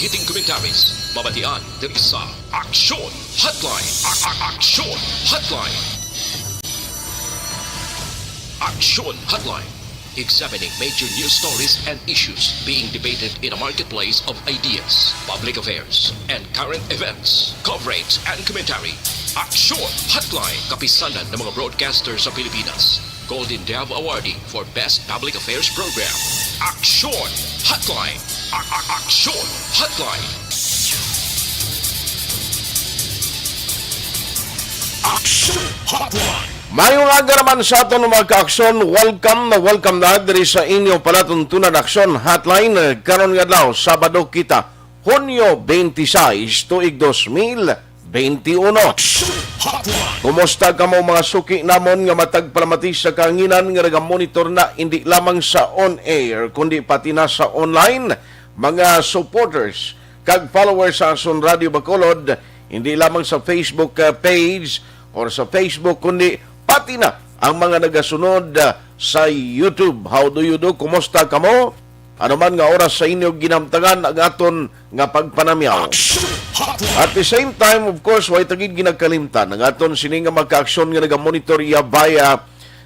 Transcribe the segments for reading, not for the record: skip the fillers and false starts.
hiting commentaries. Mabatian diri sa Aksyon Hotline. Aksyon Hotline. Aksyon Hotline. Examining major news stories and issues being debated in a marketplace of ideas, public affairs, and current events. Coverage and commentary. Aksyon Hotline. Kapisanan ng mga broadcasters sa Pilipinas. Golden Dove Awardee for Best Public Affairs Program. Aksyon Hotline. Aksyon Hotline. Aksyon Hotline. Mayong aga naman sa aton mga ka-aksyon, welcome na diri sa inyo palatuntunan Aksyon Hotline. Karon nga daw, Sabado kita, Hunyo 26, tuig 2021. Kumusta ka mo mga suki namon nga matagpalamati sa kahanginan nga nagamonitor na hindi lamang sa on-air, kundi pati na sa online. Mga supporters, kag followers sa Aksyon Radio Bacolod, hindi lamang sa Facebook page or sa Facebook, kundi pati na ang mga nagasunod sa YouTube. How do you do? Kumusta ka mo? Ano man nga oras sa inyo ginamtangan ang aton nga pagpanamyaw. At the same time, of course, way tagid ginagkalimtan ang aton sining nga magka-aksyon nga nagamonitor iya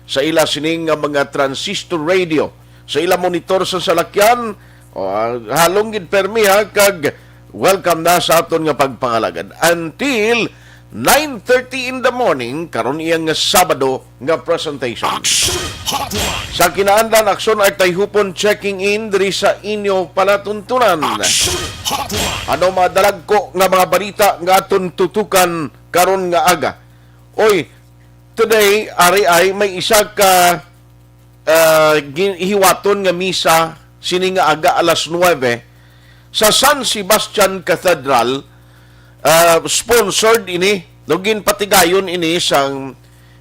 sa ila sining nga mga transistor radio. Sa ila monitor sa salakyan, halong gid permi ha, kag welcome na sa aton nga pagpangalagad. Until 9:30 in the morning, karon iyang nga Sabado nga presentation. Sa kinaandan, Aksyon ay Tayhopon checking in diri sa inyo palatuntunan. Ano madalag ko nga mga balita nga aton tutukan karon nga aga. Oy, today, ari ay may isa ka hiwaton nga misa sini nga aga alas 9 sa San Sebastian Cathedral. Sponsored ini, lugin patigayon ini sang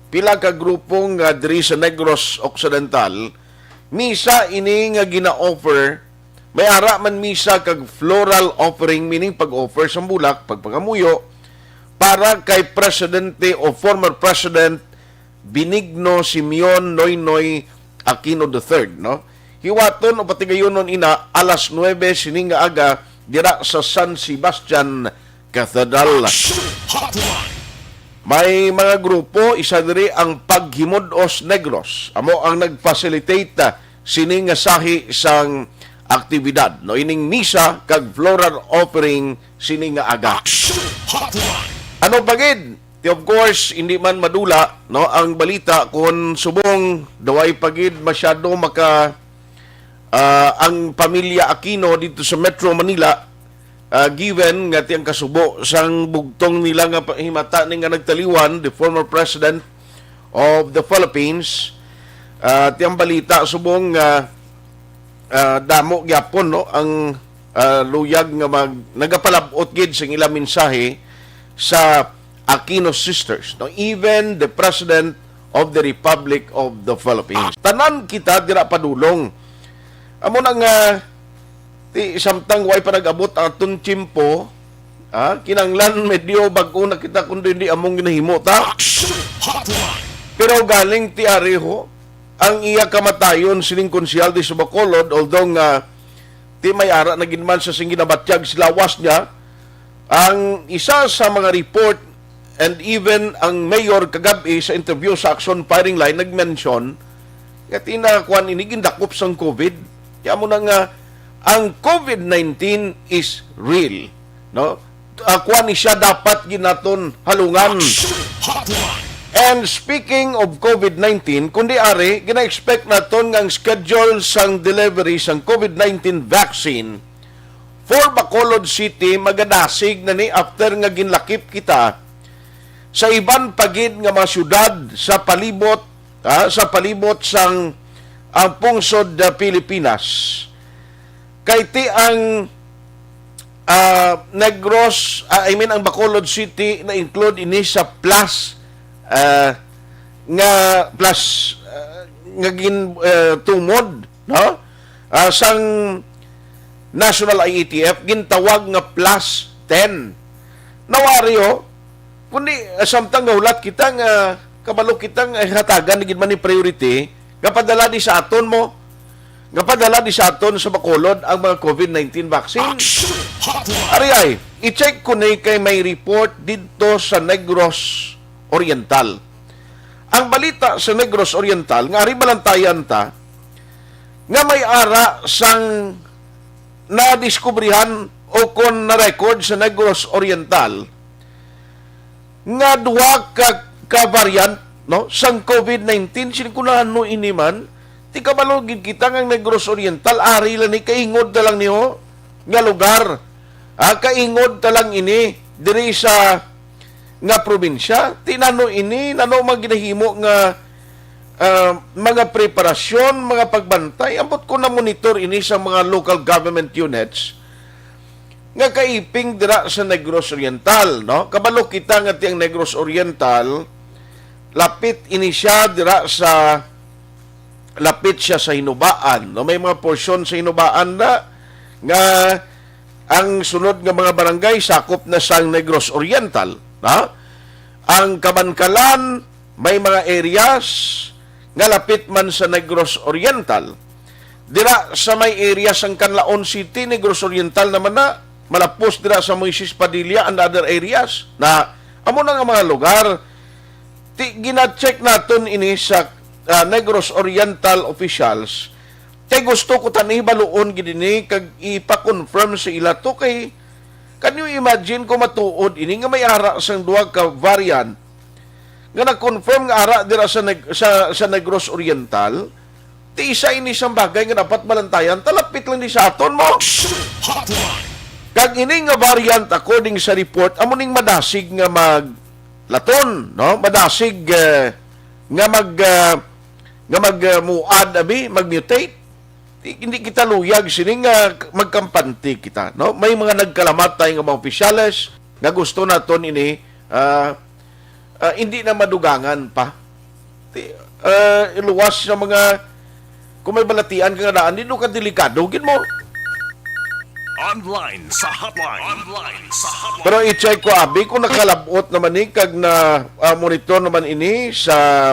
pila ka grupong diri sa Negros Occidental. Misa ini nga gina-offer, may ara man misa kag floral offering, meaning pag-offer sa bulak, pagpangamuyo, para kay Presidente o former President Benigno Simeon Noynoy Aquino III, no? Hiwaton o patigayonon ina alas 9 sining nga aga dira sa San Sebastian Cathedral. May mga grupo, isa diri ang Paghimudos Negros. Amo ang nag-facilitate sining sahi sang aktibidad. No, ining misa kag floral offering sining nga aga. Ano pagid? Of course, hindi man madula no ang balita kung subong daway pagid masyado maka ang pamilya Aquino dito sa Metro Manila. Given nga tiyang kasubo sang bugtong nila nga himata ni nga nagtaliwan, the former president of the Philippines, tiyang balita subong damo gyapon no ang luyag nga nagapalabot gid sing ilang mensahe sa Aquino sisters, no, even the president of the Republic of the Philippines. Tanan kita dira padulong. Amo nang samtang way pa nag-abot ang atong tiyempo, kinanglan medyo bag-o na kita kundi hindi among ginahimo ta. Pero galing ti areho ang iya kamatayon sining konsyal di sa Bacolod, although nga ti may ara na ginman sa sing ginabatyag silawas niya, ang isa sa mga report and even ang mayor kagabi sa interview sa Aksyon Firing Line nag-mention nga tinakuan ini gindakop sang COVID. Kaya mo na nga ang COVID-19 is real, no? Kuan ni siya dapat ginaton halungan. And speaking of COVID-19, kundi ari gina-expect naton nga ang schedule sang delivery sang COVID-19 vaccine for Bacolod City magadasig na ni after nga ginlakip kita sa iban pagid nga mga syudad sa palibot sang ang pungsod Pilipinas. Kay ti ang Negros, ang Bacolod City na include ini sa plus nga tumod, no? Sang National IETF gintawag nga plus 10. Nawaryo kundi samtang nga ulat kita nga kabalo kitang hatagan gid man ni priority nga padala di sa aton mo nga padala di sa aton sa Bacolod ang mga COVID-19 vaccine. Aksyon Hotline. Ari ay, i-check ko na kay may report dito sa Negros Oriental. Ang balita sa Negros Oriental, nga ari balantayan ta, nga may ara sang nadiskubrihan o kon na-record sa Negros Oriental nga duwa ka variant no sang COVID-19 sinikunahan no iniman ti kabalogin kita ng Negros Oriental ari lang ni kaingod na lang niyo nga lugar kaingod ta lang ini diri sa nga probinsya tinano ini nano maginahimo nga mga preparasyon, mga pagbantay ambot ko na monitor ini sa mga local government units nga kaiping dira sa Negros Oriental no kabalo kita nga tiyang Negros Oriental lapit ini siya dira sa lapit siya sa Hinubaan no may mga porsyon sa Hinubaan na nga ang sunod nga mga barangay sakop na sa Negros Oriental no ang Kabankalan may mga areas nga lapit man sa Negros Oriental dira sa may area sang Canlaon City Negros Oriental naman na malapos dira sa Moises Padilla and other areas na amo na nga mga lugar gina-check naton ini sa Negros Oriental officials kay gusto ko tani baluon gidini kag ipa-confirm sa ila to kay can you imagine ko matuod ini nga may ara sang duha ka variant nga nag-confirm nga ara dira sa Negros Oriental ti isa ini sang bagay nga dapat balantayan talapit lang di sa aton mo Aksyon Hotline. kag ini nga variant according sa report amo ning madasig nga maglaton no madasig nga muad abi magmutate hindi kita luyag sini nga magkampante kita no may mga nagkalamat tayo nga mga opisyales nga gusto naton ini hindi na madugangan pa iluwas sa mga kung may balatian ka nga daan dito ka delikado gin mo. Online sa hotline. Online sa hotline. Pero i-check ko abi kung nakalabot naman ni kag na monitor naman ini sa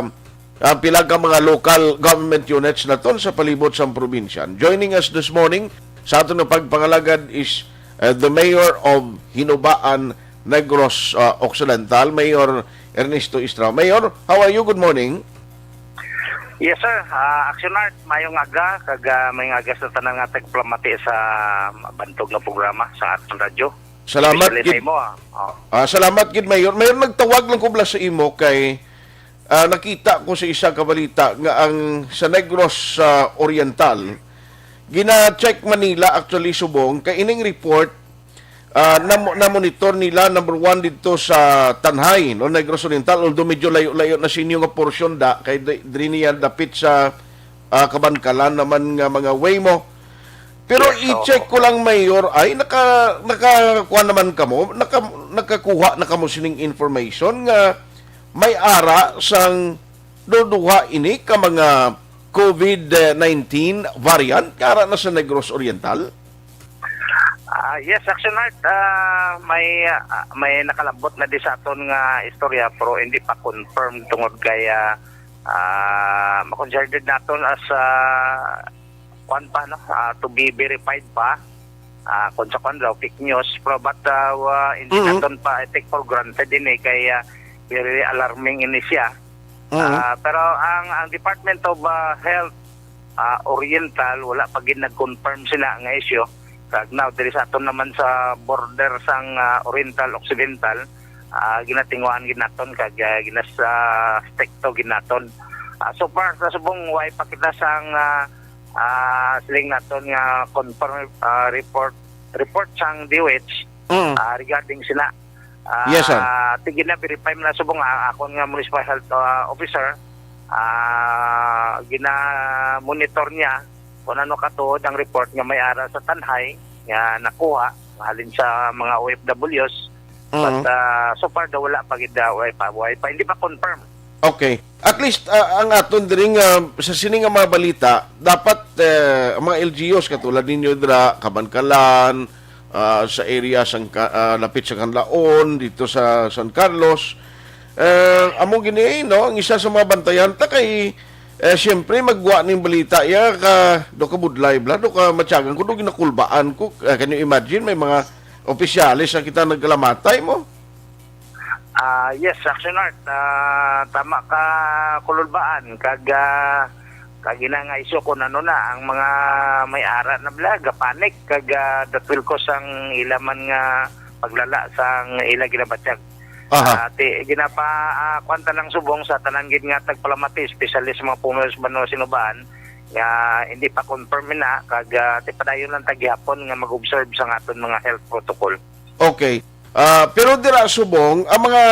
pila ka mga local government units na ton sa palibot sa probinsya. Joining us this morning sa aton nga pagpangalagad is the Mayor of Hinubaan, Negros Occidental, Mayor Ernesto Istrao. Mayor, how are you? Good morning. Yes sir, Aksyon Art, mayong aga, kag mayong aga sa tanan nga tagplamati sa bantog nga programa sa aton radyo. Salamat Especially gid. sa imo. Salamat gid Mayor. Mayor nagtawag lang ko bala sa imo kay nakita ko sa isa ka balita nga ang sa Negros Oriental gina-check Manila actually subong kay ining report na monitor nila number 1 dito sa Tanhay no Negros Oriental although medyo layo na sinyo nga porsyon da kay diri niya dapit sa Kabankalan naman nga mga way mo pero i-check ko lang Mayor ay nakakuha naman kamo nakakuha na kamo sining information nga may ara sang duduha ini ka mga COVID-19 variant kara na sa Negros Oriental. Yes, Aksyon Art, may nakalabot na di sa aton nga istorya pero hindi pa confirmed tungod kay makonsidered naton as to be verified pa kung sa daw fake news pero but hindi naton pa take for granted din kay very alarming ini siya. Pero ang Department of Health Oriental wala pa gid nag-confirm sila nga issue. Kag now diri sa aton naman sa border sang Oriental Occidental ginatinguan ginaton kag stekto ginaton. So far sa subong way pakita sang siling naton nga confirm report sang DOH regarding sina Yes, sir. Tigil na verify na subong akon nga municipal health officer gina-monitor niya kung ano katuod ang report nga may ara sa Tanhay nga nakuha halin sa mga OFWs but so far daw wala pa gid way pa hindi pa confirm. Okay. At least ang aton diri sa sining nga mga balita dapat ang mga LGUs katulad ninyo dira Kabankalan sa area sang lapit sa Canlaon dito sa San Carlos amo gini no ang isa sa mga bantayan ta kay siyempre magwa ning balita ya ka do ka budlay bla do ka matyagan ko do ginakulbaan ko. Can you imagine may mga opisyalis na kita nagkalamatay mo? Yes, Aksyon Art. Tama ka kululbaan. Kagina nga iso ko na ang mga may-ara na blaga panik that will cause ang ilaman nga paglala sang ila ginabatyag. Ginapa kwanta ng subong sa tanan gid nga tagpalamati, especially sa mga pumulos bano sinubaan nga hindi pa confirm na ti padayon lang tagyapon nga mag-observe sa aton mga health protocol. Okay. Pero dira subong ang mga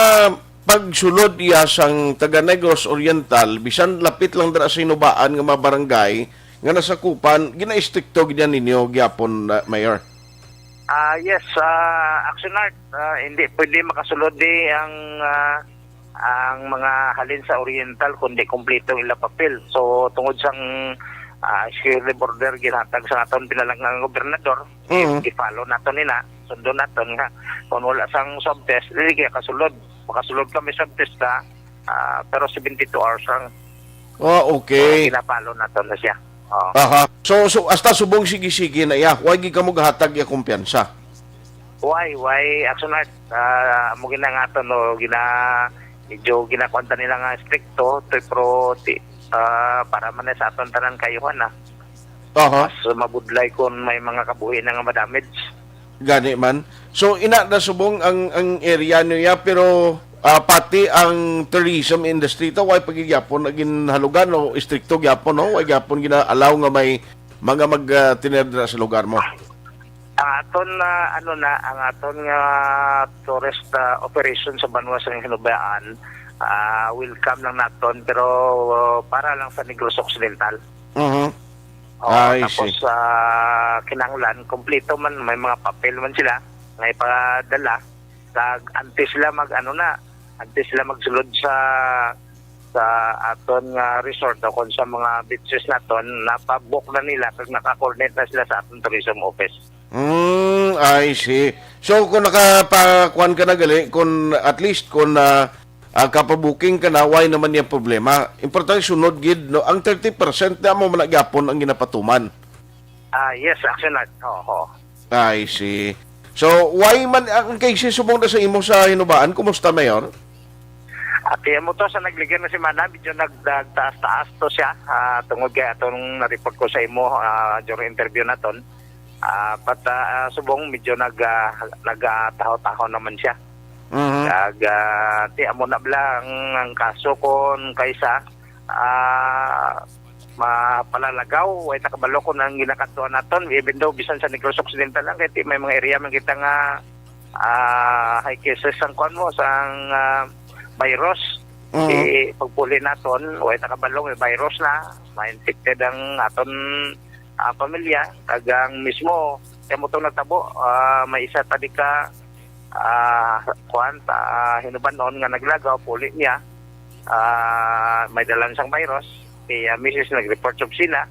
pagsulod iya sang taga Negros Oriental bisan lapit lang dira sa sinubaan nga mga barangay nga nasakupan gina-istrikto gid ninyo gyapon, Mayor. Yes, Aksyon Art, hindi pwede makasulod ang mga halin sa Oriental kundi kompleto ila papel. So tungod sang security border ginhatag sa aton pinalangang gobernador, i-follow nato nila, sundo naton nga kung wala sang swab test, dili kaya kasulod. Makasulod kami swab test pero 72 hours lang. Okay. Ginapalo naton na siya. So hasta subong sige-sige na iya, wag gi kamo gahatag ya kumpiyansa. Why Aksyon Art, mo ginangaton no medyo ginakwanta nila nga stricto pero para man sa aton tanan kayuhan na. Mas mabudlay kung may mga kabuhi na nga madamage. Gani man. So ina na subong ang area niya pero pati ang tourism industry to way pagigyapon na ginhalugan no istrikto gyapon no way gyapon gina-allow nga may mga magtinerdra sa lugar mo. Ang aton ang aton nga tourist operation sa Banwa sa Hinubaan welcome lang naton pero para lang sa Negros Occidental. Tapos kinanglan kompleto man may mga papel man sila nga ipadala antes sila antes sila magsulod sa aton nga resort o kung sa mga beaches naton napabook na nila kag naka-coordinate na sila sa aton tourism office. I see. So kung nakapakuan ka na gali, kung at least kung kapabuking ka na, why naman yung problema? Importante sunod gid no ang 30% na mo malagyapon ang ginapatuman. Yes, Aksyon Art. I see. So, why man ang cases subong na sa imo sa Hinubaan? Kumusta, Mayor? At mo to sa nagligan na si Mana, medyo nagtaas-taas to siya. Tungod kaya itong na-report ko sa imo during interview naton. But subong medyo nagtaho-taho naman siya. Mo na blang ang kaso kon kaysa mapalalagaw ay takabalo ko nang ginakatuan naton even though bisan sa Negros Occidental lang kaya may mga area man kita nga high cases ang kuan mo sang virus pagpuli naton ay takabalo may virus na ma-infected ang aton pamilya kagang mismo kaya mo itong nagtabo may isa tadi ka hinubanon nga naglagaw puli niya may dalang sang virus kaya misis nag-report of sila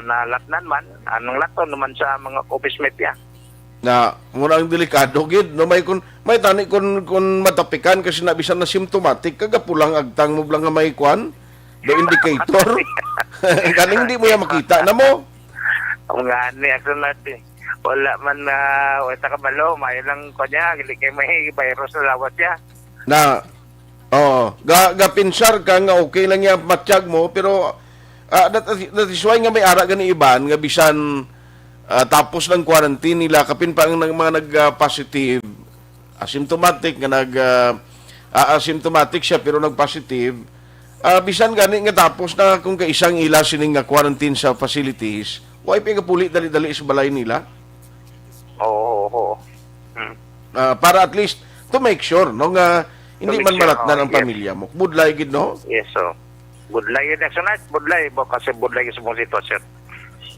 nalatnan man anong laton naman sa mga office mate ya na murang delikado gid no may tani kun matapikan kasi nabisan na symptomatic kagapulang agtang mo blang nga may kwan the indicator kaning hindi mo ya makita na mo nga ni Aksyon natin wala man wala kabalo may lang kanya kay may virus na lawat ya na gapinsar ka nga okay lang yung matiyag mo pero that is why nga may ara gani iban nga bisan tapos ng quarantine nila kapin pa ang mga nag-positive asymptomatic nga asymptomatic siya pero nag-positive bisan gani nga tapos na kung kaisang ila sining nga quarantine sa facilities why pigapuli dali-dali sa balay nila para at least to make sure no nga hindi man malatnan ang pamilya mo. Budlay gid no? Yes, so. Budlay gid Aksyon Art, budlay kasi budlay gid sa mga sitwasyon.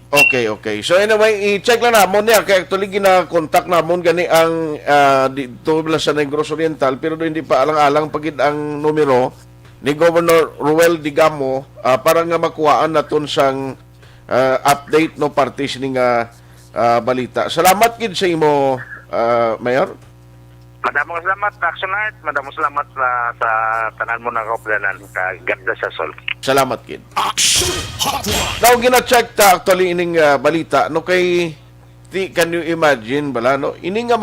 Okay. So anyway, i-check lang namon niya kay actually gina-contact namon gani ang dito sa Negros Oriental pero hindi pa alang-alang pagid ang numero ni Governor Ruel Digamo para nga makuhaan naton sang update no parties ning balita. Salamat gid sa imo Mayor. Madamong salamat, Aksyon Art. Madamong salamat sa tanan mo na kaupdanan. Ganda sa sol. Salamat, kid. Aksyon Hotline. Now, gina-check ta actually ining balita, no, kay, can you imagine, bala, no? Ini nga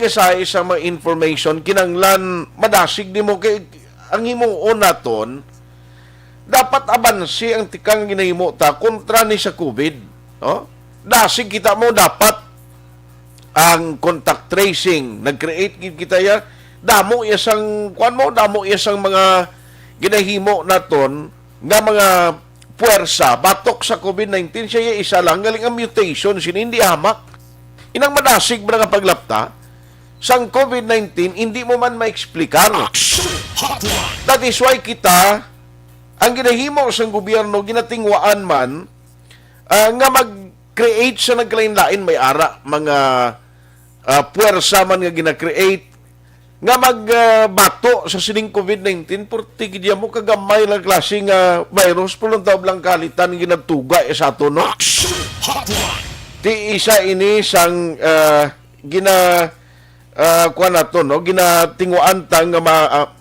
sa isang mga information, kinanglan, madasig di mo, kay, ang himong naton, dapat abansi ang tikang ginahimo ta kontra ni sa COVID, no? Dasig kita mo, dapat ang contact tracing, nag-create kita ya, damo isang, damo isang mga ginahimo naton nga mga puwersa batok sa COVID-19 siya isa lang galing ang mutation hindi hamak inang madasig ba nga paglapta sang COVID-19 hindi mo man maeksplikar. That is why kita ang ginahimo sang gobyerno ginatingwaan man nga mag-create sa naglain-lain may ara mga puwersa man nga gina-create nga magbato sa sining COVID-19 purti gidya mo kagamay lang klaseng virus pulong taob lang kalitan ginatuga sa ato, no? Ti isa ini sang kuha na to, no? Ginatinguan ta nga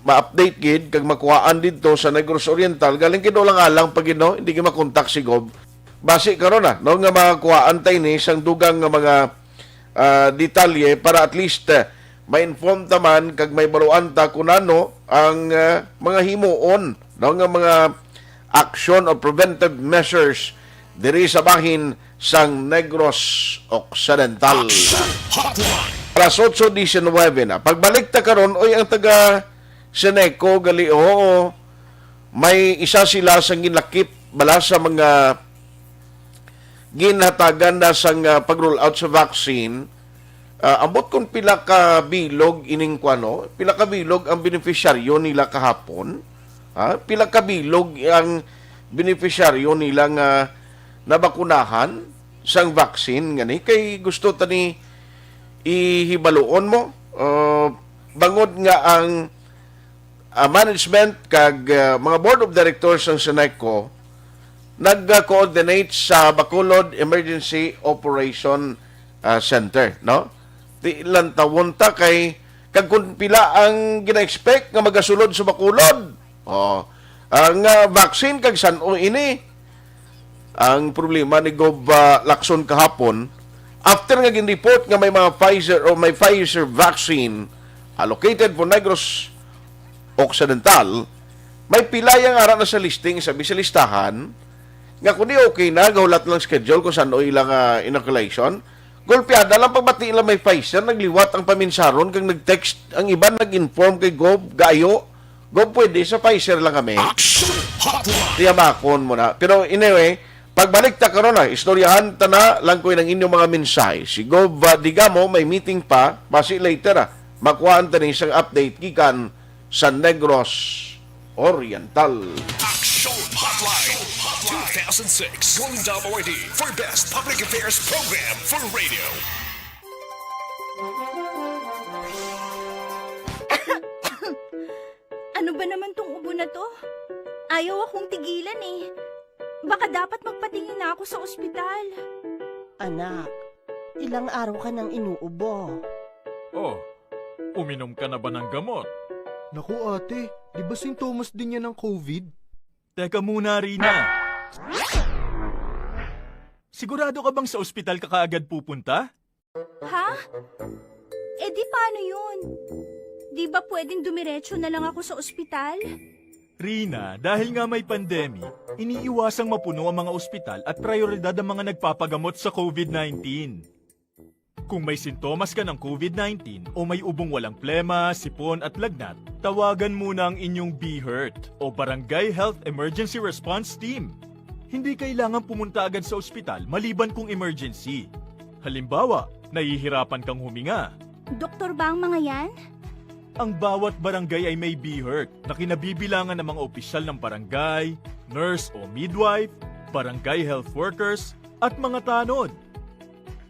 ma-update gid kag makuhaan dito sa Negros Oriental galing kido lang alang pag no hindi ka makontak si Gob base karon na, no, nga makuhaan tay ni sang dugang nga mga detalye para at least ma-inform taman kag may baruan ta kunano ang mga himuon, no, nga mga action or preventive measures diri sa bahin sang Negros Occidental. Alas 8:19 na. Pagbalik ta karon oy ang taga Seneco gali may isa sila sang ginlakip bala sa mga ginhatagan na sang pag-roll out sa vaccine. Ambot kung pila ka bilog ining kwano, pila ka bilog ang beneficiaryo nila kahapon, pila ka bilog ang beneficiaryo nila nga nabakunahan sang vaccine ngani kay gusto tani ihibaluon mo bangod nga ang management kag mga board of directors ng Seneco nag-coordinate sa Bacolod Emergency Operation Center, no? Di ilang tawon ta kay kag kung pila ang gina-expect nga magasulod sa Bacolod. Ang vaccine kag san-o ini. Ang problema ni Gob Lacson kahapon, after nga gin-report nga may mga Pfizer o may Pfizer vaccine allocated for Negros Occidental, may pila yang ara na sa listing sa listahan nga kundi okay na gahulat lang schedule kung saan o ilang inoculation. Golpeada lang pagbati lang may Pfizer, nagliwat ang paminsaron kag nag-text ang iba nag-inform kay Gob gayo. Gob pwede sa Pfizer lang kami. Tiyamakon mo na. Pero anyway, pagbalik ta karon na istoryahan ta na lang ko ng inyong mga mensahe. Si Gob digamo may meeting pa, basi later makuhaan ta ni isang update gikan sa Negros Oriental. Aksyon Hotline 2006 Golden Dome Award for Best Public Affairs Program for Radio. Ano ba naman tong ubo na to? Ayaw akong tigilan eh. Baka dapat magpatingin na ako sa ospital. Anak, ilang araw ka nang inuubo. Oh, uminom ka na ba ng gamot? Naku ate, di ba sintomas din yan ng COVID? Teka muna, Rina. Sigurado ka bang sa ospital ka kaagad pupunta? Ha? Eh di paano yun? Di ba pwedeng dumiretso na lang ako sa ospital? Rina, dahil nga may pandemic, iniiwasang mapuno ang mga ospital at prioridad ang mga nagpapagamot sa COVID-19. Kung may sintomas ka ng COVID-19 o may ubong walang plema, sipon at lagnat, tawagan muna ang inyong BHERT o Barangay Health Emergency Response Team. Hindi kailangan pumunta agad sa ospital maliban kung emergency. Halimbawa, nahihirapan kang huminga. Doktor ba ang mga yan? Ang bawat barangay ay may BHERT na kinabibilangan ng mga opisyal ng barangay, nurse o midwife, barangay health workers, at mga tanod.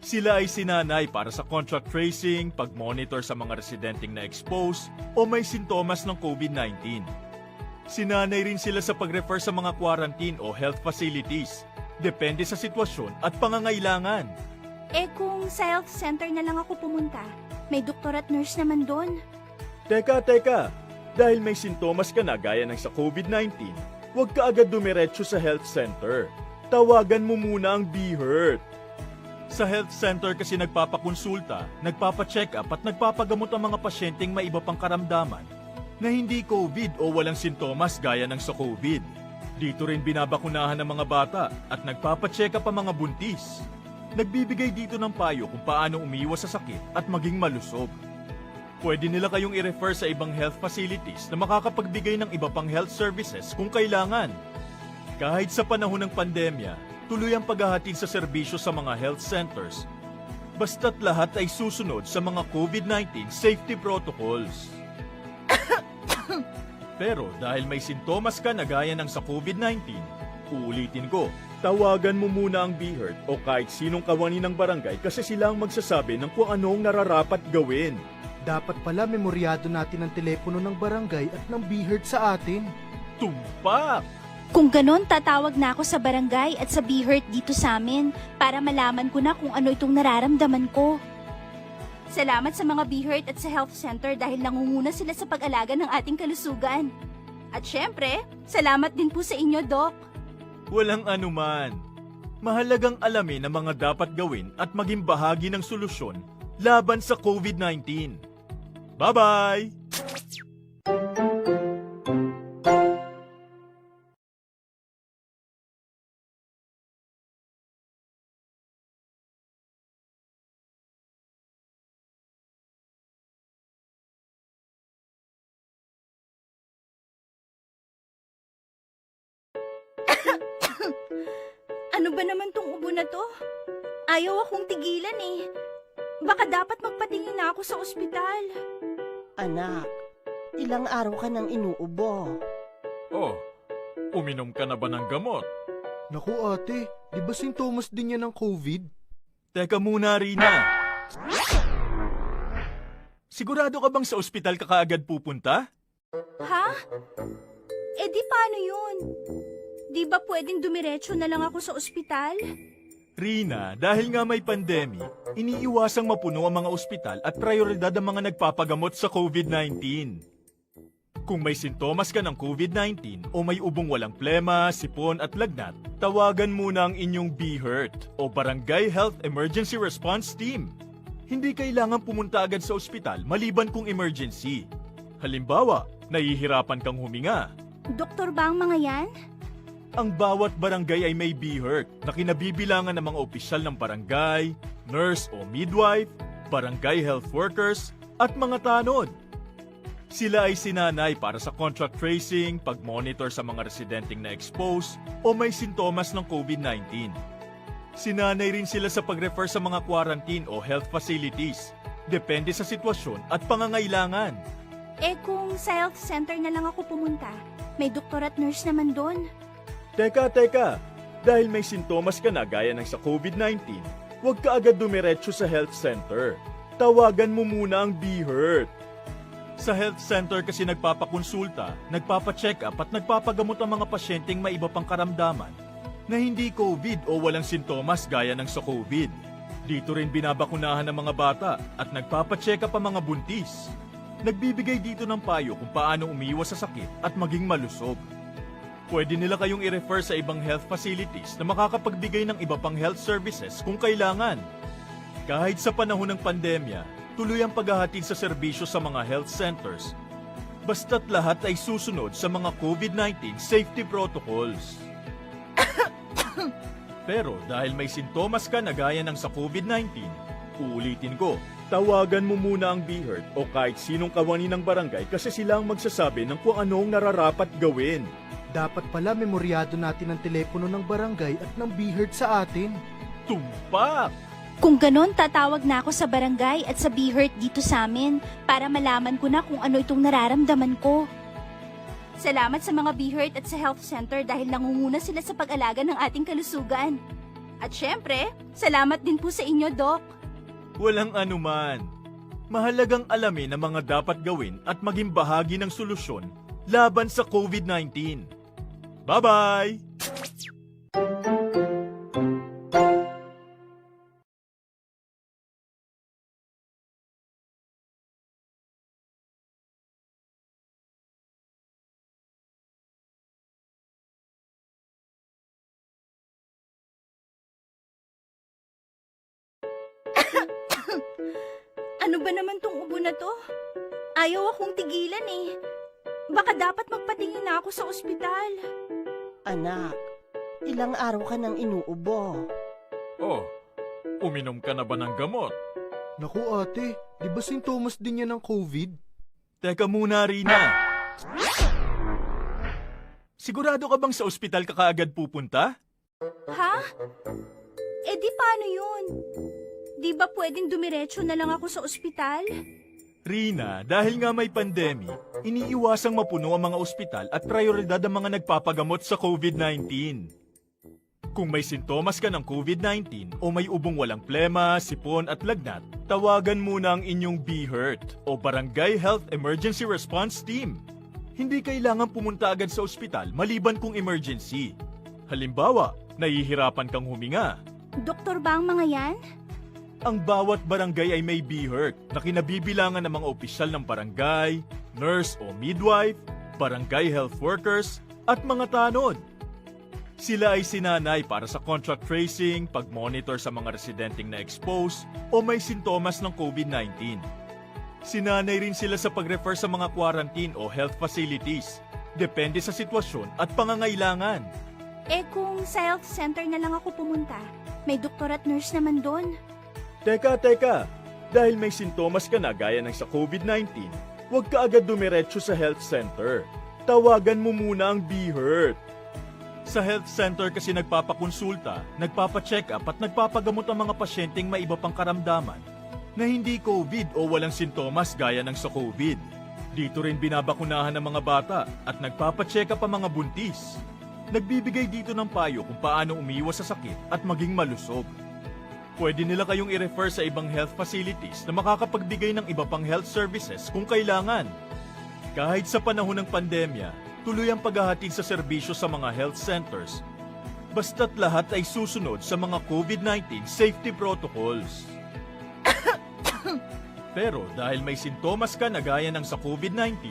Sila ay sinanay para sa contract tracing, pag-monitor sa mga residenteng na-expose o may sintomas ng COVID-19. Sinanay rin sila sa pag-refer sa mga quarantine o health facilities. Depende sa sitwasyon at pangangailangan. Eh kung sa health center na lang ako pumunta, may doktor at nurse naman doon. Teka. Dahil may sintomas ka na gaya ng sa COVID-19, huwag ka agad dumiretso sa health center. Tawagan mo muna ang BHERT. Sa health center kasi nagpapakonsulta, nagpapacheck up at nagpapagamot ang mga pasyenteng may iba pang karamdaman na hindi COVID o walang sintomas gaya ng sa COVID. Dito rin binabakunahan ng mga bata at nagpapacheck up ang mga buntis. Nagbibigay dito ng payo kung paano umiwas sa sakit at maging malusog. Pwede nila kayong i-refer sa ibang health facilities na makakapagbigay ng iba pang health services kung kailangan. Kahit sa panahon ng pandemya, tuloy ang paghahatid sa serbisyo sa mga health centers. Basta't lahat ay susunod sa mga COVID-19 safety protocols. Pero dahil may sintomas ka na gaya ng sa COVID-19, uulitin ko, tawagan mo muna ang BHERT o kahit sinong kawani ng barangay kasi sila ang magsasabi ng kung anong nararapat gawin. Dapat pala memoryado natin ang telepono ng barangay at ng BHERT sa atin. Tumpak! Kung ganon, tatawag na ako sa barangay at sa BHERT dito sa amin para malaman ko na kung ano itong nararamdaman ko. Salamat sa mga BHERT at sa health center dahil nangunguna sila sa pag-alaga ng ating kalusugan. At syempre, salamat din po sa inyo, Doc. Walang anuman. Mahalagang alamin ang mga dapat gawin at maging bahagi ng solusyon laban sa COVID-19. Bye-bye! Ano ba naman tong ubo na to? Ayaw akong tigilan eh. Baka dapat magpatingin na ako sa ospital. Anak, ilang araw ka nang inuubo. Oh, uminom ka na ba ng gamot? Naku ate, di ba sintomas din yan ng COVID? Teka muna, Rina. Sigurado ka bang sa ospital ka kaagad pupunta? Ha? Eh di paano yun? Di ba pwedeng dumiretso na lang ako sa ospital? Rina, dahil nga may pandemic, iniiwasang mapuno ang mga ospital at prioridad ang mga nagpapagamot sa COVID-19. Kung may sintomas ka ng COVID-19 o may ubong walang plema, sipon at lagnat, tawagan muna ang inyong BHERT o Barangay Health Emergency Response Team. Hindi kailangan pumunta agad sa ospital maliban kung emergency. Halimbawa, nahihirapan kang huminga. Doktor ba ang mga yan? Ang bawat barangay ay may BHERT na kinabibilangan ng mga opisyal ng barangay, nurse o midwife, barangay health workers, at mga tanod. Sila ay sinanay para sa contact tracing, pag-monitor sa mga residenteng na-expose o may sintomas ng COVID-19. Sinanay rin sila sa pag-refer sa mga quarantine o health facilities, depende sa sitwasyon at pangangailangan. Eh kung sa health center na lang ako pumunta, may doktor at nurse naman doon. Teka. Dahil may sintomas ka na gaya ng sa COVID-19, huwag ka agad dumiretso sa health center. Tawagan mo muna ang BHERT. Sa health center kasi nagpapakonsulta, nagpapacheck up at nagpapagamot ang mga pasyenteng may iba pang karamdaman na hindi COVID o walang sintomas gaya ng sa COVID. Dito rin binabakunahan ng mga bata at nagpapacheck up ang mga buntis. Nagbibigay dito ng payo kung paano umiwas sa sakit at maging malusog. Pwede nila kayong i-refer sa ibang health facilities na makakapagbigay ng iba pang health services kung kailangan. Kahit sa panahon ng pandemya, tuloy ang paghahatid sa serbisyo sa mga health centers. Basta't lahat ay susunod sa mga COVID-19 safety protocols. Pero dahil may sintomas ka na gaya ng sa COVID-19, uulitin ko, tawagan mo muna ang BHERT o kahit sinong kawani ng barangay kasi sila ang magsasabi ng kung anong nararapat gawin. Dapat pala memoryado natin ang telepono ng barangay at ng BHERT sa atin. Tumpak! Kung ganon, tatawag na ako sa barangay at sa BHERT dito sa amin para malaman ko na kung ano itong nararamdaman ko. Salamat sa mga BHERT at sa health center dahil nangunguna sila sa pag-alaga ng ating kalusugan. At syempre, salamat din po sa inyo, Doc. Walang anuman. Mahalagang alamin ang mga dapat gawin at maging bahagi ng solusyon laban sa COVID-19. Bye-bye! Ano ba naman tong ubo na to? Ayaw akong tigilan eh. Baka dapat magpatingin na ako sa ospital. Anak, ilang araw ka nang inuubo. Oh, uminom ka na ba ng gamot? Naku ate, di ba sintomas din yan ng COVID? Teka muna, Rina. Sigurado ka bang sa ospital ka kaagad pupunta? Ha? Eh di paano yun? Di ba pwedeng dumiretso na lang ako sa ospital? Rina, dahil nga may pandemic, iniiwasang mapuno ang mga ospital at prioridad ang mga nagpapagamot sa COVID-19. Kung may sintomas ka ng COVID-19 o may ubong walang plema, sipon at lagnat, tawagan muna ang inyong BHERT o Barangay Health Emergency Response Team. Hindi kailangan pumunta agad sa ospital maliban kung emergency. Halimbawa, nahihirapan kang huminga. Doktor ba ang mga yan? Ang bawat barangay ay may BHERT na kinabibilangan ng mga opisyal ng barangay, nurse o midwife, barangay health workers, at mga tanod. Sila ay sinanay para sa contact tracing, pag-monitor sa mga residenteng na-expose o may sintomas ng COVID-19. Sinanay rin sila sa pag-refer sa mga quarantine o health facilities, depende sa sitwasyon at pangangailangan. Eh kung sa health center na lang ako pumunta, may doktor at nurse naman doon. Teka. Dahil may sintomas ka na gaya ng sa COVID-19, huwag ka agad dumiretso sa health center. Tawagan mo muna ang BHERT. Sa health center kasi nagpapakonsulta, nagpapacheck up at nagpapagamot ang mga pasyenteng may iba pang karamdaman na hindi COVID o walang sintomas gaya ng sa COVID. Dito rin binabakunahan ng mga bata at nagpapacheck up ang mga buntis. Nagbibigay dito ng payo kung paano umiwas sa sakit at maging malusog. Pwede nila kayong i-refer sa ibang health facilities na makakapagbigay ng iba pang health services kung kailangan. Kahit sa panahon ng pandemya, tuloy ang paghahatid sa serbisyo sa mga health centers. Basta't lahat ay susunod sa mga COVID-19 safety protocols. Pero dahil may sintomas ka na gaya ng sa COVID-19,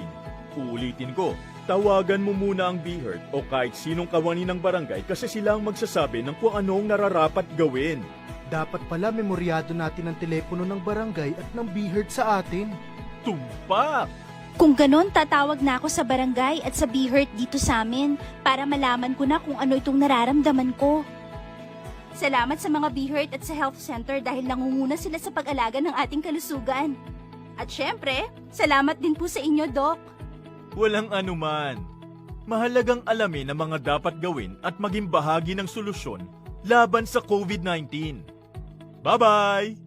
uulitin ko, tawagan mo muna ang BHERT o kahit sinong kawani ng barangay kasi sila ang magsasabi ng kung anong nararapat gawin. Dapat pala memoryado natin ang telepono ng barangay at ng BHERT sa atin. Tumpak! Kung ganon, tatawag na ako sa barangay at sa BHERT dito sa amin para malaman ko na kung ano itong nararamdaman ko. Salamat sa mga BHERT at sa health center dahil nangunguna sila sa pag-alaga ng ating kalusugan. At syempre, salamat din po sa inyo, Doc. Walang anuman. Mahalagang alamin ang mga dapat gawin at maging bahagi ng solusyon laban sa COVID-19. Bye-bye!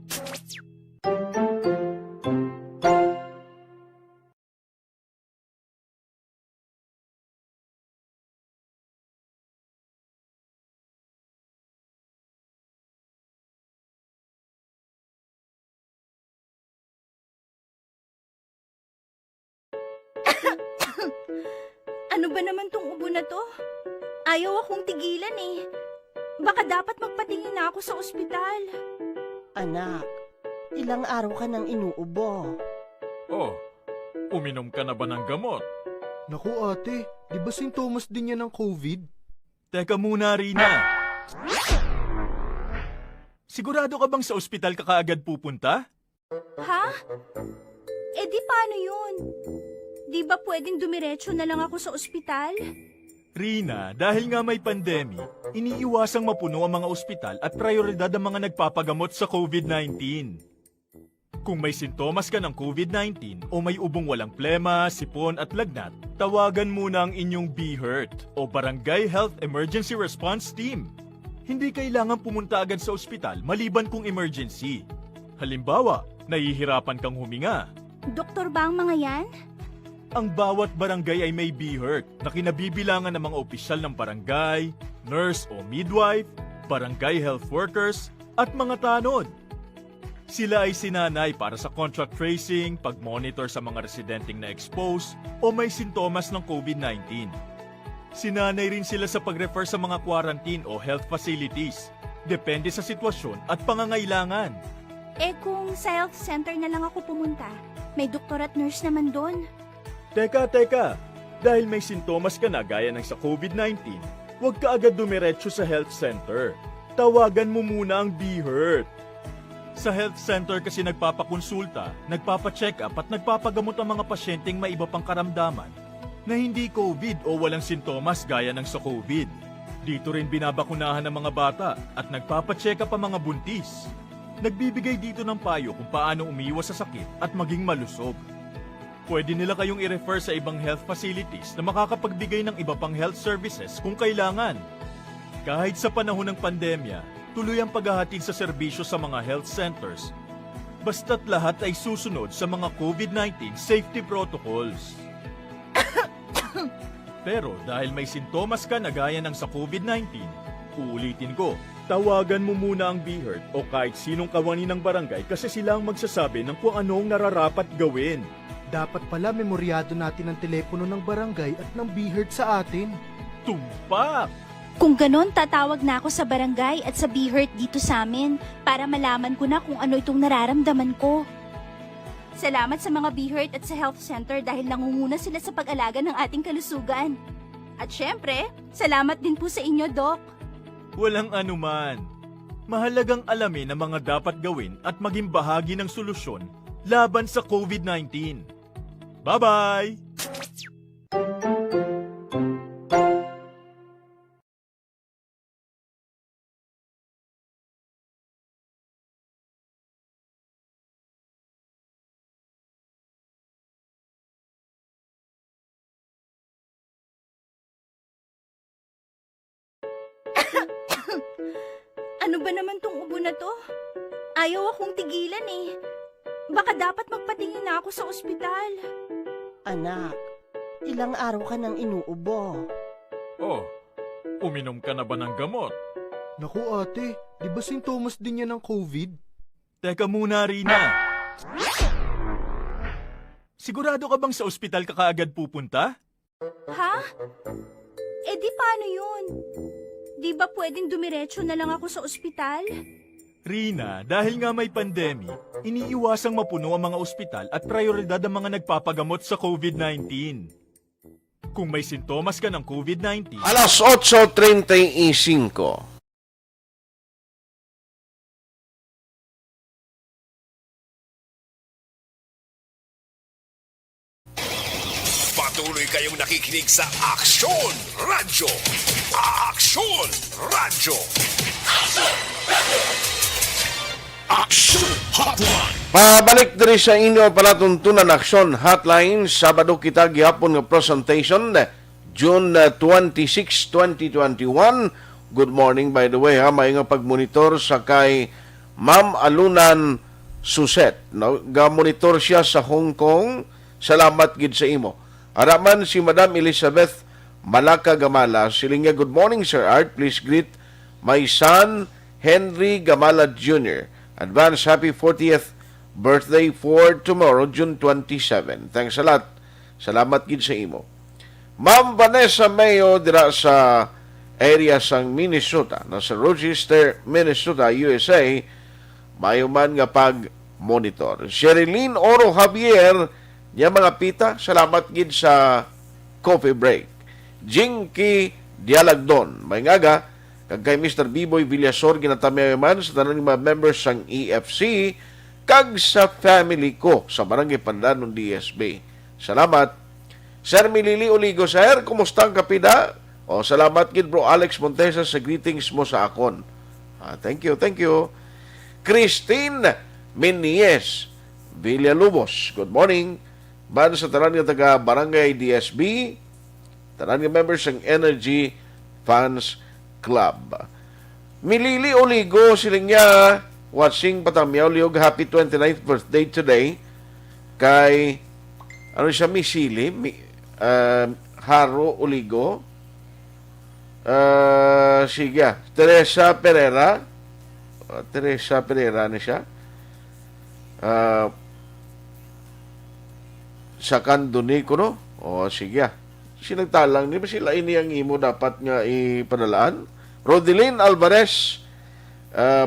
Ano ba naman tong ubo na to? Ayaw akong tigilan eh. Baka dapat magpatingin na ako sa ospital. Anak, ilang araw ka nang inuubo. Oh, uminom ka na ba ng gamot? Naku ate, di ba sintomas din yan ng COVID? Teka muna, Rina. Sigurado ka bang sa ospital ka kaagad pupunta? Ha? Eh di paano yun? Di ba pwedeng dumiretso na lang ako sa ospital? Rina, dahil nga may pandemic, iniiwasang mapuno ang mga ospital at prioridad ang mga nagpapagamot sa COVID-19. Kung may sintomas ka ng COVID-19 o may ubong walang plema, sipon at lagnat, tawagan muna ang inyong BHERT o Barangay Health Emergency Response Team. Hindi kailangan pumunta agad sa ospital maliban kung emergency. Halimbawa, nahihirapan kang huminga. Doktor ba ang mga yan? Ang bawat barangay ay may BHERT na kinabibilangan ng mga opisyal ng barangay, nurse o midwife, barangay health workers, at mga tanod. Sila ay sinanay para sa contact tracing, pag-monitor sa mga residenteng na-expose o may sintomas ng COVID-19. Sinanay rin sila sa pag-refer sa mga quarantine o health facilities, depende sa sitwasyon at pangangailangan. Eh kung sa health center na lang ako pumunta, may doktor at nurse naman doon. Teka. Dahil may sintomas ka na gaya ng sa COVID-19, huwag ka agad dumiretso sa health center. Tawagan mo muna ang BHERT. Sa health center kasi nagpapakonsulta, nagpapacheck up at nagpapagamot ang mga pasyenteng may iba pang karamdaman na hindi COVID o walang sintomas gaya ng sa COVID. Dito rin binabakunahan ng mga bata at nagpapacheck up ang mga buntis. Nagbibigay dito ng payo kung paano umiwas sa sakit at maging malusog. Pwede nila kayong i-refer sa ibang health facilities na makakapagbigay ng iba pang health services kung kailangan. Kahit sa panahon ng pandemya, tuloy ang paghahatid sa serbisyo sa mga health centers. Basta't lahat ay susunod sa mga COVID-19 safety protocols. Pero dahil may sintomas ka na gaya ng sa COVID-19, uulitin ko, tawagan mo muna ang BHERT o kahit sinong kawani ng barangay kasi sila ang magsasabi ng kung anong nararapat gawin. Dapat pala memoryado natin ang telepono ng barangay at ng BHERT sa atin. Tumpak! Kung ganon, tatawag na ako sa barangay at sa BHERT dito sa amin para malaman ko na kung ano itong nararamdaman ko. Salamat sa mga BHERT at sa health center dahil nangunguna sila sa pag-alaga ng ating kalusugan. At syempre, salamat din po sa inyo, Doc. Walang anuman. Mahalagang alamin ang mga dapat gawin at maging bahagi ng solusyon laban sa COVID-19. Bye-bye! Ano ba naman tong ubo na to? Ayaw akong tigilan eh. Baka dapat magpatingin na ako sa ospital. Anak, ilang araw ka nang inuubo. Oh, uminom ka na ba ng gamot? Naku ate, di ba sintomas din yan ng COVID? Teka muna, Rina. Sigurado ka bang sa ospital ka kaagad pupunta? Ha? Eh di paano yun? Di ba pwedeng dumiretso na lang ako sa ospital? Rina, dahil nga may pandemic, iniiwasang mapuno ang mga ospital at prioridad ang mga nagpapagamot sa COVID-19. Kung may sintomas ka ng COVID-19, Alas 8:35. Patuloy kayong nakikinig sa Aksyon Radyo. Aksyon Radyo. Aksyon Hotline. Pabalik diri sa inyo palatuntunan Aksyon Hotline. Sabado kita gihapon nga presentation, June 26, 2021. Good morning by the way ha. May nga pagmonitor sa kay Ma'am Alunan Suset. No? Ga-monitor siya sa Hong Kong. Salamat gid sa imo. Araman si Madam Elizabeth Malaka Gamala. Siling niya, good morning Sir Art. Please greet my son Henry Gamala Jr. Advance happy 40th birthday for tomorrow, June 27. Thanks a lot. Salamat gid sa imo. Ma'am Vanessa Mayo dira sa area sang Minnesota, nasa Rochester, Minnesota, USA. Mayo man nga pag-monitor. Sherilyn Oro Javier, niya mga pita, salamat gid sa coffee break. Jinky Dialagdon, may ngaga, kag kay Mr. Biboy Villasor, ginatamayaman sa tanan mga members sang EFC, kag sa family ko sa Barangay Pandanon DSB. Salamat. Sir Milili Oligo, sir, kumusta ang kapida? O, salamat gid bro Alex Montesa sa greetings mo sa akon. Thank you, thank you. Christine Minies Villalubos, good morning. Ban sa tanan nga taga Barangay DSB, tanan nga members ng Energy Fans Club. Milili Oligo, siling niya, watching Patamyaw, liog happy 29th birthday today kay, ano siya, Misili, Haro Oligo, sige, Teresa Pereira na siya, sa Kanduni ko, no? O, sige. Sinagtalang, di ba sila ini ang imo dapat nga ipadalaan? Rodeline Alvarez,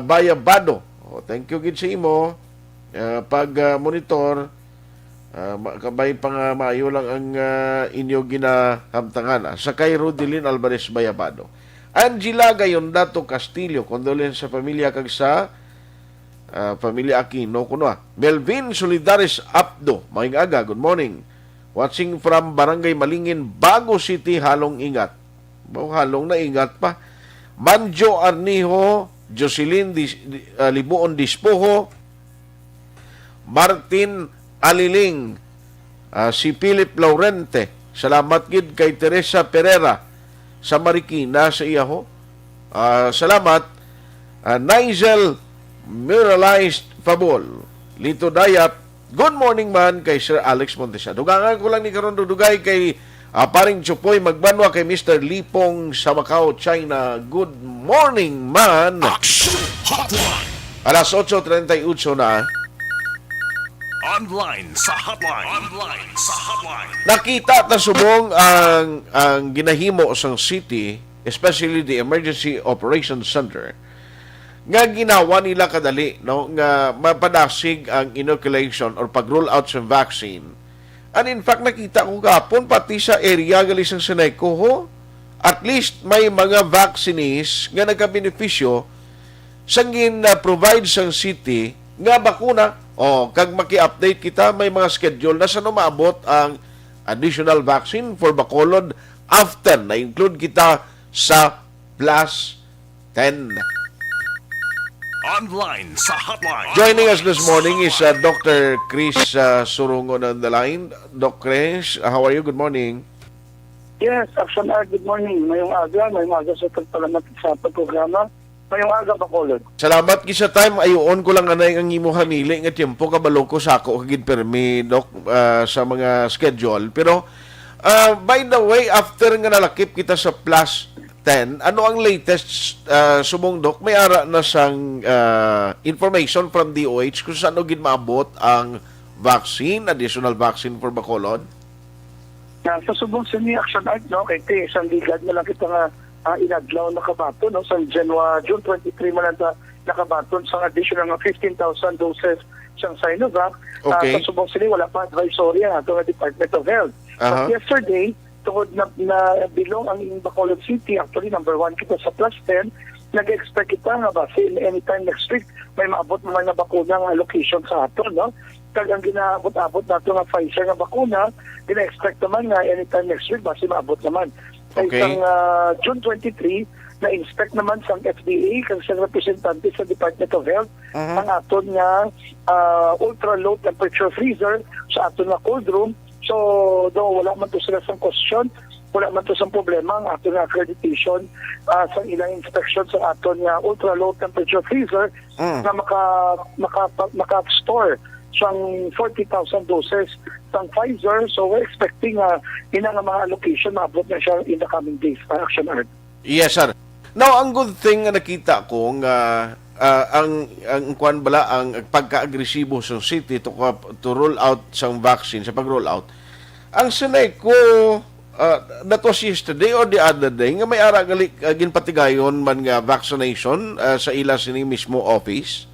Bayabado. O, thank you gid sa imo. Pag-monitor, kabay pa nga maayo lang ang inyo ginahamtangan. Sa kay Rodeline Alvarez Bayabado. Angela Gayondato Castillo, condolence sa pamilya kag sa Pamilya Aquino kuno. Melvin Solidaris Abdo, maing aga, good morning. Watching from Barangay Malingin, Bago City, halong ingat. Halong na ingat pa. Manjo Arniho, Jocelyn Libuon Dispoho, Martin Aliling, si Philip Laurente. Salamat gid kay Teresa Pereira sa Marikina sa iyaho. Salamat. Nigel Muralized Fabol, Lito Dayat, good morning man kay Sir Alex Montesa. Dugangan ko lang ni karon dugay kay paring Chupoy Magbanwa kay Mr. Lipong sa Macau, China. Good morning man. Aksyon Hotline. Alas 8:38 na. Online sa Hotline. Nakita na subong ang ginahimo sang city, especially the Emergency Operations Center, nga ginawa nila kadali, no, nga mapadasig ang inoculation or pag-roll out sa vaccine. And in fact, nakita ko kapon pati sa area gali sa Seneco, ho, at least may mga vaccinees nga nagka-benepisyo sa provide sa city nga bakuna. Kag maki-update kita, may mga schedule na sa maabot ang additional vaccine for Bacolod after na-include kita sa plus 10. Online sa Hotline. Joining us this morning is Dr. Chris Surungon on the line. Doc Chris, how are you? Good morning. Yes, Aksyon, good morning. Mayong aga sa pagpalamat sa programa. Mayong aga, Bacolod. Salamat kisa time. Ayoon ko lang anay ang imo hamili nga tiempo kabalo ko sa ako kagid permi, Doc, sa mga schedule. Pero, by the way, after nga nalakip kita sa plus 10, ano ang latest subong, Doc? May ara na sang information from DOH kung saan gid maabot ang vaccine, additional vaccine for Bacolod? Sa subong sa ni Aksyon Art, no, kay isang ligad na lang kita nga inadlaw na kabaton, no, sa June 23 man na nakabaton sa additional nga 15,000 doses siyang Sinovac. Okay. Sa subong sila, wala pa advisory ang ato nga Department of Health. But yesterday, tungod na bilong ang Bacolod City, actually number 1 kita sa plus 10, nag-expect kita nga ba anytime next week may maabot naman na bakuna nga allocation sa ato, no? Kag ang ginaabot-abot nato nga Pfizer nga bakuna, gina-expect naman nga anytime next week basi maabot naman. Okay. Isang June 23, na-inspect naman sa FDA kag sa representante sa Department of Health ang aton nga ultra-low temperature freezer sa aton nga cold room. So, wala man to sila sa question, wala man to sa problema ang aton nga accreditation sa ilang inspection sa aton nga ultra-low temperature freezer na maka-store siyang 40,000 doses ng Pfizer. So we're expecting ina nga mga allocation maabot na siya in the coming days. Action Art. Yes, sir. Now, ang good thing na nakita ko nga ang kuan bala ang pagka-agresibo sa city to roll out sang vaccine sa pag-roll out. Ang Seneco that was yesterday or the other day nga may ara ginpatigayon man nga vaccination sa ila sini mismo office.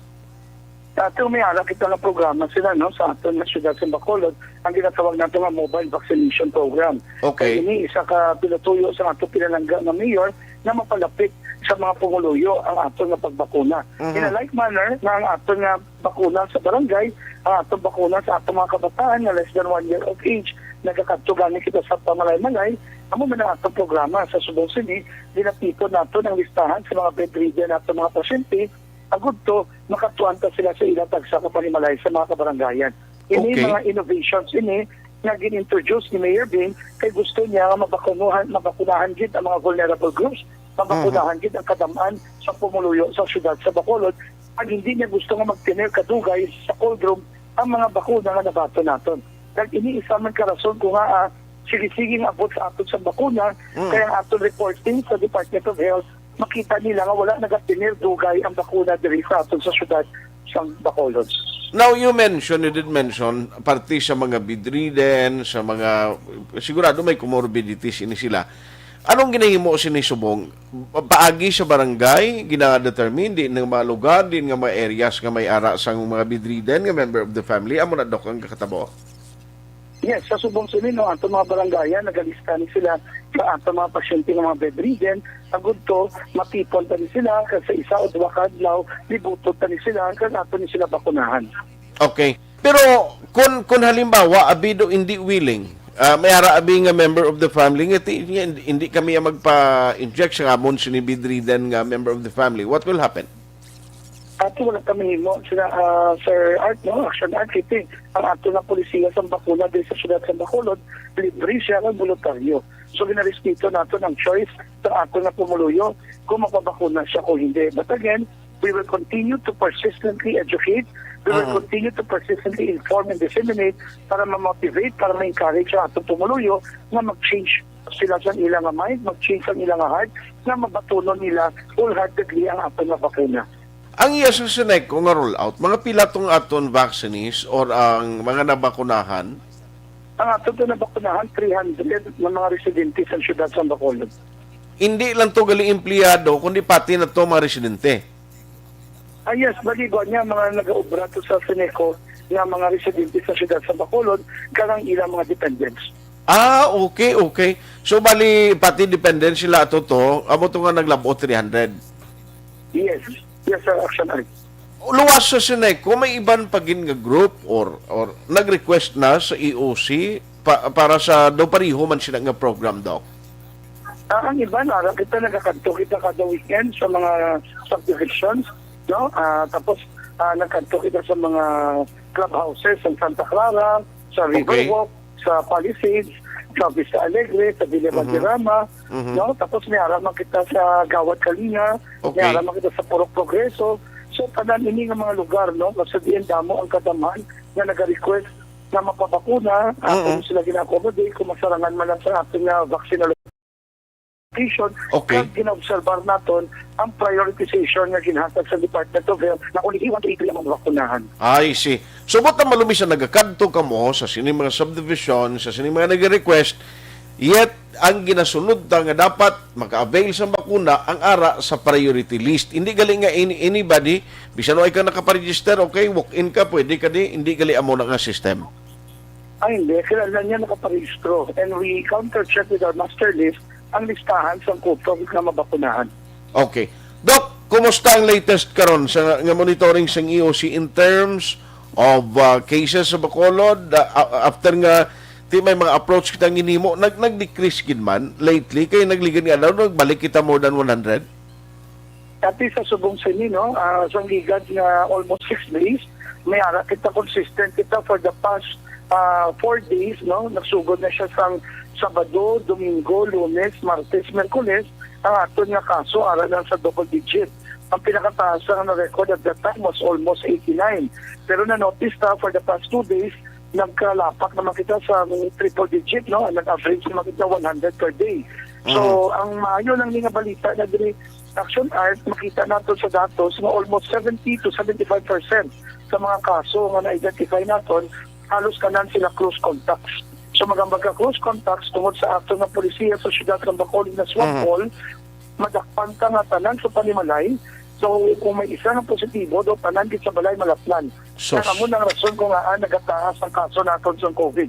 Ato may ala kita ng programa sila, no, sa aton na siyudad sa Bacolod, ang ginatawag nato nga mobile vaccination program. Okay. Kaya ini isa ka pinutuyo sa ato pinalangga na mayor na mapalapit sa mga pumuluyo ang aton nga pagbakuna. In a like manner na ang aton nga bakuna sa barangay, ang aton bakuna sa aton mga kabataan na less than 1 year of age, nagkakatuganin kita sa pamalay-malay, amo man ang atong programa sa subong sini, dinatipon nato ng listahan sa mga bedridden nato mga pasyente, agud to makatuanta sila sa ilang tagsa ka panimalay sa mga kabarangayan. Ini Okay. mga innovations ini nga gin-introduce ni Mayor Bing kay gusto niya nga mabakunahan gid ang mga vulnerable groups, mabakunahan gid ang kadamaan sa pumuluyo sa syudad sa Bacolod. Pag hindi niya gusto nga magtiner kadugay sa cold room ang mga bakuna nga nabato naton. Kag ini isa man karason ko nga sige-sige nga abot sa aton sa bakuna, kaya ang aton reporting sa Department of Health makita nila nga wala nagatinir dugay ang bakuna diri sa aton sa syudad sa Bacolod. Now, you did mention, parti sa mga bedridden, sa mga, sigurado may comorbidities ini sila. Anong ginahimo sinisubong? Paagi sa barangay, gina-determine, di ng mga lugar, di ng mga areas nga may ara sa mga bedridden, nga member of the family, amo na, Dok, ang kakatabo? Yes, sa subong sila, ato mga barangayan, nagalista ni sila sa ato mga pasyente ng mga bedridden. Agud to, matipon ta ni sila, kasi isa o duwa kadlaw, libutot ta ni sila, kasi ato ni sila bakunahan. Okay. Pero kung halimbawa abido hindi willing, may abi nga member of the family nga hindi kami magpa-inject sa amon sini bedridden nga member of the family, what will happen? Ato wala kami mo sila Sir Art, no? Aksyon Art City. Ang ato na polisiya sa bakuna din sa siyudad sa Bacolod, libre siya ng voluntaryo. So ginarespito nato ng choice sa ato na pumuluyo kung mapabakuna siya o hindi. But again, we will continue to persistently educate. We will continue to persistently inform and disseminate para ma-motivate, para ma-encourage ang atong pumuluyo na mag-change sila sa ilang mind, mag-change ang ilang heart, na mabatunon nila wholeheartedly ang atong na bakuna. Ang iya sa sinek kung roll out, mga pila tong aton vaccinees or ang mga nabakunahan? Ang aton na bakunahan, 300 na mga residente sa siyudad sa Bacolod. Hindi lang to gali empleyado, kundi pati na to mga residente. Yes, baligo niya mga nag-aobra to sa Sineco na mga residente sa siyudad sa Bacolod, karang ilang mga dependents. Okay. So bali pati dependent sila ato to, amo to nga naglabo 300. Yes, sir, Aksyon Art. Luwas sa sinek, kung may iban pagin nga group or nag-request na sa EOC para sa do pariho man sila nga program, Doc. Ang iba na kita nagkakanto kita kada weekend sa mga subdivisions, no? Tapos nagkanto kita sa mga clubhouses sa Santa Clara, sa Riverwalk, sa Palisades, sa Vista Alegre, sa Villa Valderrama, no? Tapos may araman kita sa Gawad Kalinga, may araman kita sa Purok Progreso. So, tanan ini nga mga lugar, no? Kasi diyan damo ang kadaman na nag-request na mapabakuna, kung sila gina-accommodate, kung masarangan man lang sa ating vaccination. Okay. Kaya gina-observar natin ang prioritization na ginhatag sa Department of Health na kung iwan to ang mga bakunahan. I see. So, ba't ang malumi sa nagakadto ka mo sa sini mga subdivision, sa sini mga nag-request, yet ang ginasunod ta nga dapat maka-avail sa bakuna ang ara sa priority list. Hindi gali nga anybody, bisan ay ka nakaparegister, okay, walk-in ka, pwede ka di, hindi gali amo na nga system. Ay, hindi. Kailangan niya nakaparehistro. And we counter-check with our master list ang listahan sa COVID na mabakunahan. Okay. Doc, kumusta ang latest karon sa nga monitoring sa EOC in terms of cases sa Bacolod after nga ti may mga approach kita ginhimo nag-decrease gid man lately kay nagligan nga daw nagbalik kita more than 100? Dati sa subong sini, no, sa ligad nga almost 6 days, may ara kita consistent kita for the past 4 days, no, nagsugod na siya sa Sabado, Domingo, Lunes, Martes, Merkules, ang aton nga kaso ara lang sa double digit. Ang pinakataas na record at that time was almost 89. Pero na-notice ta for the past 2 days, nagkalapak naman kita sa triple digit, no? Nag-average naman kita 100 per day. So, ang maayo ng mga balita na diri Aksyon Art, makita natin sa datos na almost 70 to 75% sa mga kaso nga na-identify natin, halos kanan sila close contacts. So, magambag ka close contacts tungod sa ato ng polisiya sa siyudad ng Bacolod na swab call, madakpan ka nga tanan sa panimalay. So, kung may isa ng positibo, do tanan sa balay malaplan. Nakamon ang rason kung nagataas ang kaso natin sa COVID.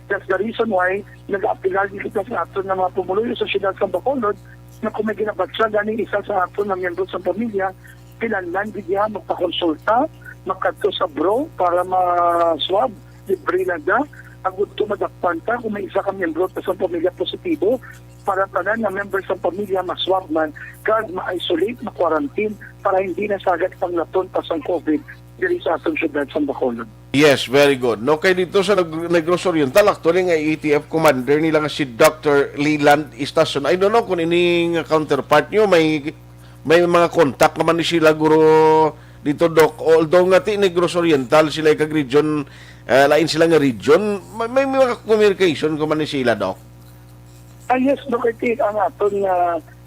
That's the reason why nag-appeal kita sa aton ng mga pumuluyo sa siyudad ng Bacolod na kung may ginabatsa ganing isa sa aton ng miyembro sa pamilya, pinanlan bigyan magpakonsulta, magkadto sa bro para ma-swab, libre na da, agud to madakpan ka kung may isa ka miyembro sa pamilya positibo, para tanan na members ng pamilya maswab man, kag ma-isolate, ma-quarantine, para hindi nasagad pang laton pa sa COVID diri sa atong syudad sa Bacolod. Yes, very good. No, kay dito sa Negros Oriental, actually nga ETF commander nila nga si Dr. Leland Istason. I don't know kung ining counterpart nyo, may mga contact naman ni sila guro dito, Doc. Although nga ti Negros Oriental, sila kag region, lain sila nga region, may mga communication ko man ni sila, Doc. Yes, Dr. T, ang aton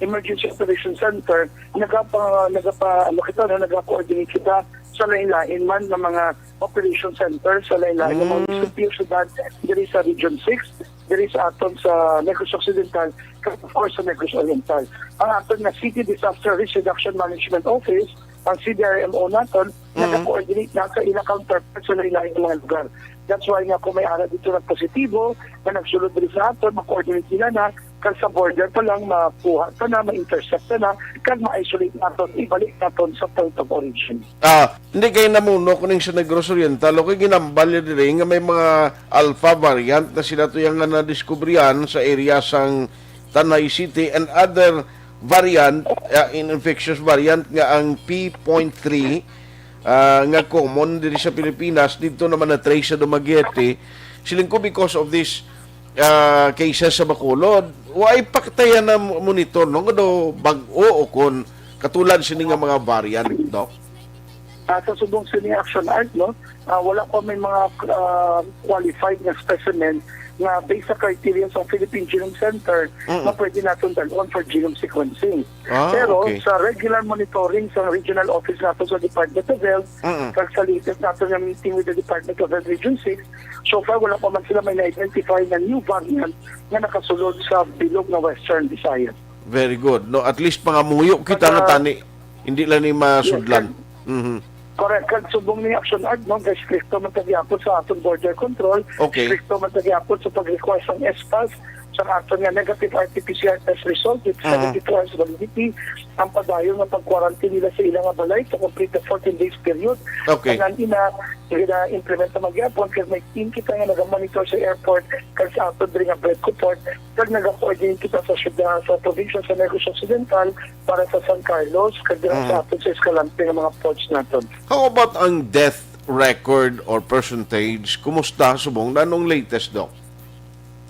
Emergency Operations Center, nagpa-coordinate kita sa lain-lain man ng mga operation center sa lain-lain ng mga munisipyo syudad diri sa Region 6, diri sa aton sa Negros Occidental, of course sa Negros Oriental. Ang aton na City Disaster Risk Reduction Management Office ang CDRMO naton, nag-coordinate na sa ilang counterparts sa lain-lain ng mga lugar. That's why nga kung may ara dito ng positibo, na nagsulod rin sa aton, mag-coordinate sila na, kag sa border pa lang, makuha pa na, ma-intercept na, kag ma-isolate naton, ibalik naton sa point of origin. Hindi kayo namuno kuning sa Negros Oriental, o kay ginambal rin nga may mga alpha variant na sila to yung nga na-discoveryan sa area sang Tanay City and other variant, infectious variant nga ang P.3 nga common dito sa Pilipinas, dito naman na-trace sa Dumaguete. Siling ko because of this cases sa Bacolod, why paktayan na monitor no do bag-o o kon katulad sini nga mga variant, Doc? Sa subong sini Aksyon Art, no, wala pa may mga qualified na specimen na based sa criteria sa Philippine Genome Center na pwede natin dalawang for genome sequencing. Pero okay. sa regular monitoring sa regional office natin sa Department of Health, kag sa latest natin na meeting with the Department of Health Region 6, so far wala pa man sila may na-identify na new variant na nakasulod sa bilog na Western Visayas. Very good. No, at least pangamuyo kita nga tani, hindi lang ni masudlan. Correct. Kag subong ni Aksyon Art, no, guys, stricto man tagyapon sa atong border control, stricto man tagyapon sa pag-require ng ESPAS, sa aton nga negative RT-PCR test result with 72 hours validity, ang padayon nga pag-quarantine nila sa ilang balay to complete the 14 days period. Okay. Kaya implement na magyapon, kasi may team kita nga nag-monitor sa airport, kasi sa aton rin nga bread port, kasi nag-coordinate kita sa syudad, sa probinsya sa Negros Occidental, para sa San Carlos, kasi sa aton sa Escalante ng mga ports natin. How about ang death record or percentage? Kumusta subong na nung latest, Doc?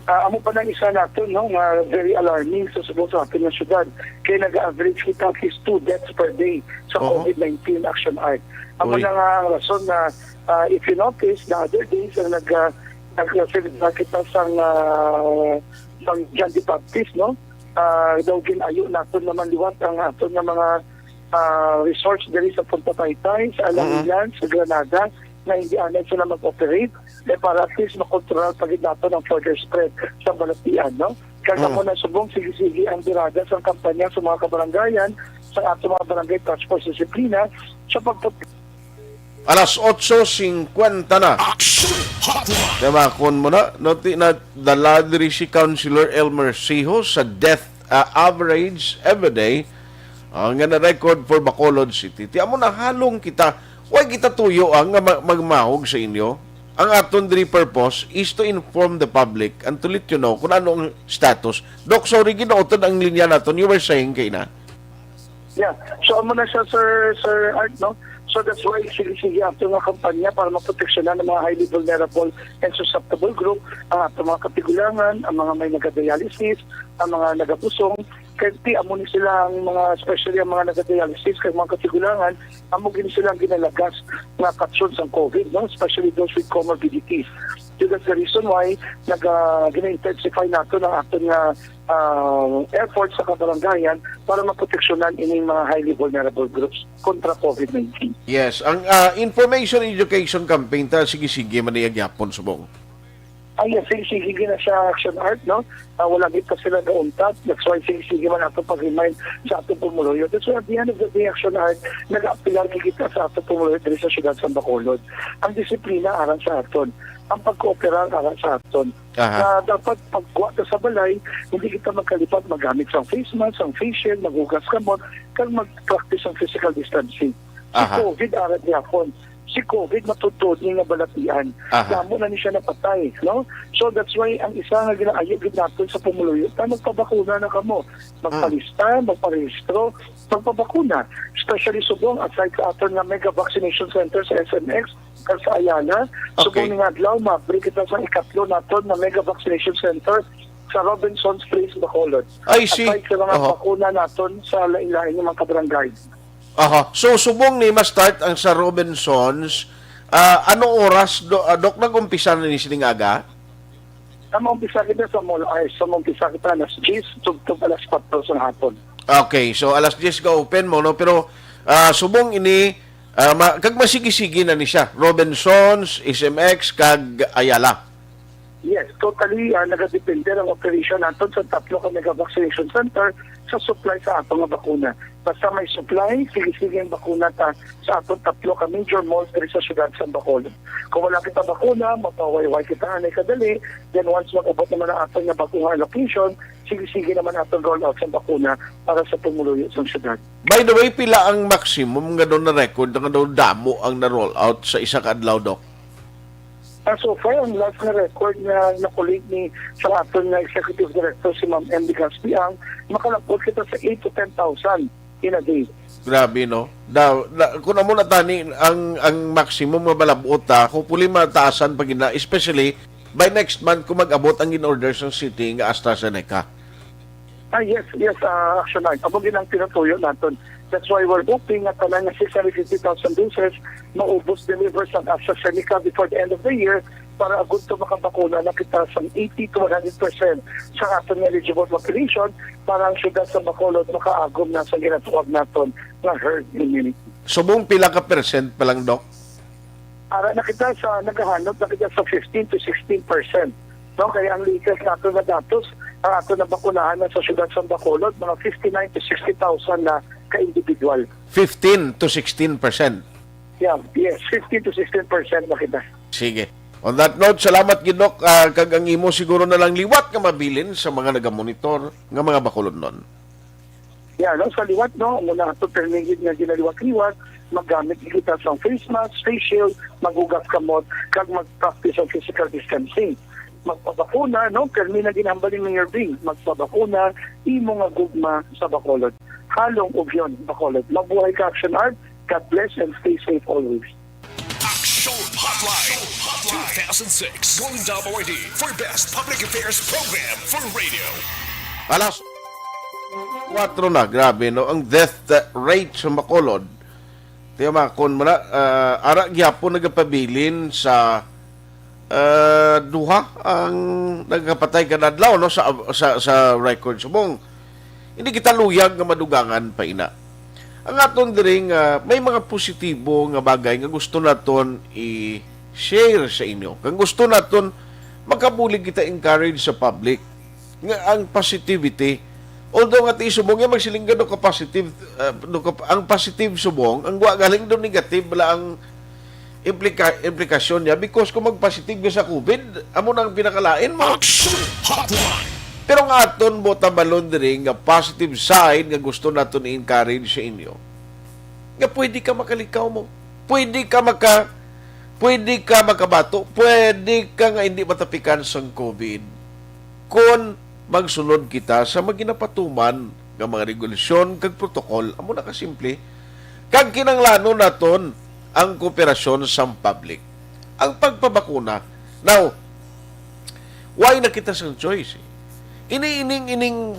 Amo pa nang isa natin, no, nga very alarming sa subong sa atin ng syudad. Kaya nag-average kita at least 2 deaths per day sa COVID-19 Action Art. Amo na nga ang rason na if you notice, the other days nag-celebrate kita sang John the Baptist, no? Daw ginayo natin naman liwat ang aton nga mga resorts diri sa Punta Taytay, sa Alangilan, sa Granada, na hindi anay sila mag-operate para at least makontrol pagid nato ng further spread sa balatian, no? Kaya mo na subong sige-sige ang dirada sa kampanya sa mga kabarangayan, sa ato mga barangay task force disiplina sa Alas 8:50 na. Aksyon Hotline. Demakon mo na, noti na dala diri si Councilor Elmer Siho sa death average everyday nga na-record for Bacolod City. Tiyan mo na halong kita, why kita tuyo ang magmahog sa inyo? Ang aton diri purpose is to inform the public and to let you know kung anong status. Doc, sorry, ginootod ang linya naton. You were saying kay na? Yeah. So, amo na siya, Sir Art, no? So that's why sige after nga kampanya para maproteksyonan ng mga highly vulnerable and susceptible group, ang ating mga katigulangan, ang mga may nagadialysis, ang mga nagabusong, kaya amo ni sila ang mga, especially ang mga nagadialysis, kaya mga katigulangan, amo gini sila ang ginalagas na katsyon sa COVID, no? Especially those with comorbidities. So that's the reason why gina-intensify nato ng ating efforts sa kabarangayan para maproteksyonan ining mga highly vulnerable groups kontra COVID-19. Yes, ang information education campaign ta sige-sige maniyagyapon subong. Yes, sige na siya Action Art, no? Wala git pa sila nauntad. That's why sige man ato pag-remind sa ato pumuluyo. That's why at the end of the day, Action Art, nag-apilar kita sa ato pumuluyo dito sa siyudad sa Bacolod. Ang disiplina aran sa aton. Ang pag-coopera aran sa aton. Na dapat pagkuha sa balay, hindi kita magkalipat magamit sa face mask, ang face shield, maghugas kamot, kang mag-practice ang physical distancing. Si COVID aran niya akon. Si COVID matutod niya nga balatian. Damo na niya napatay, no? So that's why ang isa nga ginaayog natin sa pumuluyo, magpabakuna na kamo. Magpalista, magparehistro, magpabakuna. Especially subong aside sa aton nga mega vaccination center sa SMX, sa Ayala, subong nga adlaw, mabri kita sa ikatlo naton na mega vaccination center sa Robinson's Place, Bacolod. I see. Aside sa mga bakuna naton sa lain-lain ng mga kabarangay. So, subong ni ma-start ang sa Robinsons. Anong oras, Dok, nag-umpisa na ni sining aga? Umpisa kita sa mall hours. Umpisa kita alas 10, tugtog alas 4 sa hapon. Okay, so alas 10 ka open mo, no? Pero subong ini, kag masigi-sigi na ni siya. Robinsons, SMX, kag Ayala. Yes, totally nagadepende ang operation natin sa tatlo ka mega vaccination center sa supply sa atong nga bakuna. Basta may supply, sige-sige ang bakuna ta sa atong tatlo ka major malls diri sa syudad sa Bacolod. Kung wala kita bakuna, mapawayway kita anay kadali, then once mag-abot naman ang atong na bakuna allocation, sige-sige naman atong roll out sa bakuna para sa pumuluyo sa syudad. By the way, pila ang maximum nga doon na record nga doon damo ang na-roll out sa isa ka adlaw, Doc? So far, ang last na record na nakulit ni sa aton na Executive Director si Ma'am M. Gaspiang, makalapot kita sa 8 to 10,000 in a day. Grabe, no? Kung na muna tani, ang maximum nga balabot kung puli mataasan pag ina, especially by next month kung mag-abot ang in-order sa city nga AstraZeneca. Yes, Aksyon. Amo din ang tinutuyo natin. That's why we're hoping na talang 650,000 doses maubos deliver sa AstraZeneca before the end of the year para agad to makabakuna na kita sa 80 to 100% sa ating eligible population para ang syudad sa Bacolod makaagom na sa ginatuwag natin na herd immunity. Subong pila ka percent pa lang, Doc? Para nakita sa naghahanap, nakita sa 15 to 16%. No? Kaya ang latest natin na datos, ang ato na bakunahan na sa syudad sa Bacolod, mga 59 to 60,000 na ka-individual. 15 to 16%. Yeah, yes, 15 to 16% nakita. Sige. On that note, salamat Gidok. Kag ang imo siguro na lang liwat nga mabilin sa mga nagamonitor nga mga Bacolod nun. Yeah, no, sa liwat, no, muna ito permingid nga ginaliwat-liwat, maggamit kita sa face mask, face shield, magugas kamot, kag mag-practice ng physical distancing. Magpabakuna, no, permi na ginambalin ng Yerbing, magpabakuna, imo nga gugma sa Bacolod. Halong ugyon, Bacolod. Mabuhay ka, Action Art. God bless and stay safe always. Aksyon Hotline 2006 Golden Award for Best Public Affairs Program for Radio. Alas 4 na, grabe, no? Ang death rate sa Bacolod. Tiyo makon mo na, ara gyapon nagapabilin sa duha ang nagkapatay kanadlaw, no? Sa record. Subong, hindi kita luyag nga madugangan pa ina. Ang aton diring may mga positibo nga bagay nga gusto naton i-share sa inyo. Kung gusto naton makabulig kita encourage sa public nga ang positivity, although nga ti subong nga magsilingga do ka positive ang positive subong ang wa galing do negative bala ang implikasyon niya because kung mag-positive ka sa COVID, amo nang pinakalain mo. Aksyon Hotline. Pero nga aton bota balon diri nga positive side nga gusto naton i-encourage sa inyo. Nga pwede ka makalikaw mo. Pwede ka makabato. Pwede ka nga hindi matapikan sa COVID. Kung magsunod kita sa maginapatuman nga mga regulasyon kag protokol, amo na kasimple. Kag kinanglano naton ang kooperasyon sa public. Ang pagpabakuna. Now, why na kita sa choice? Ining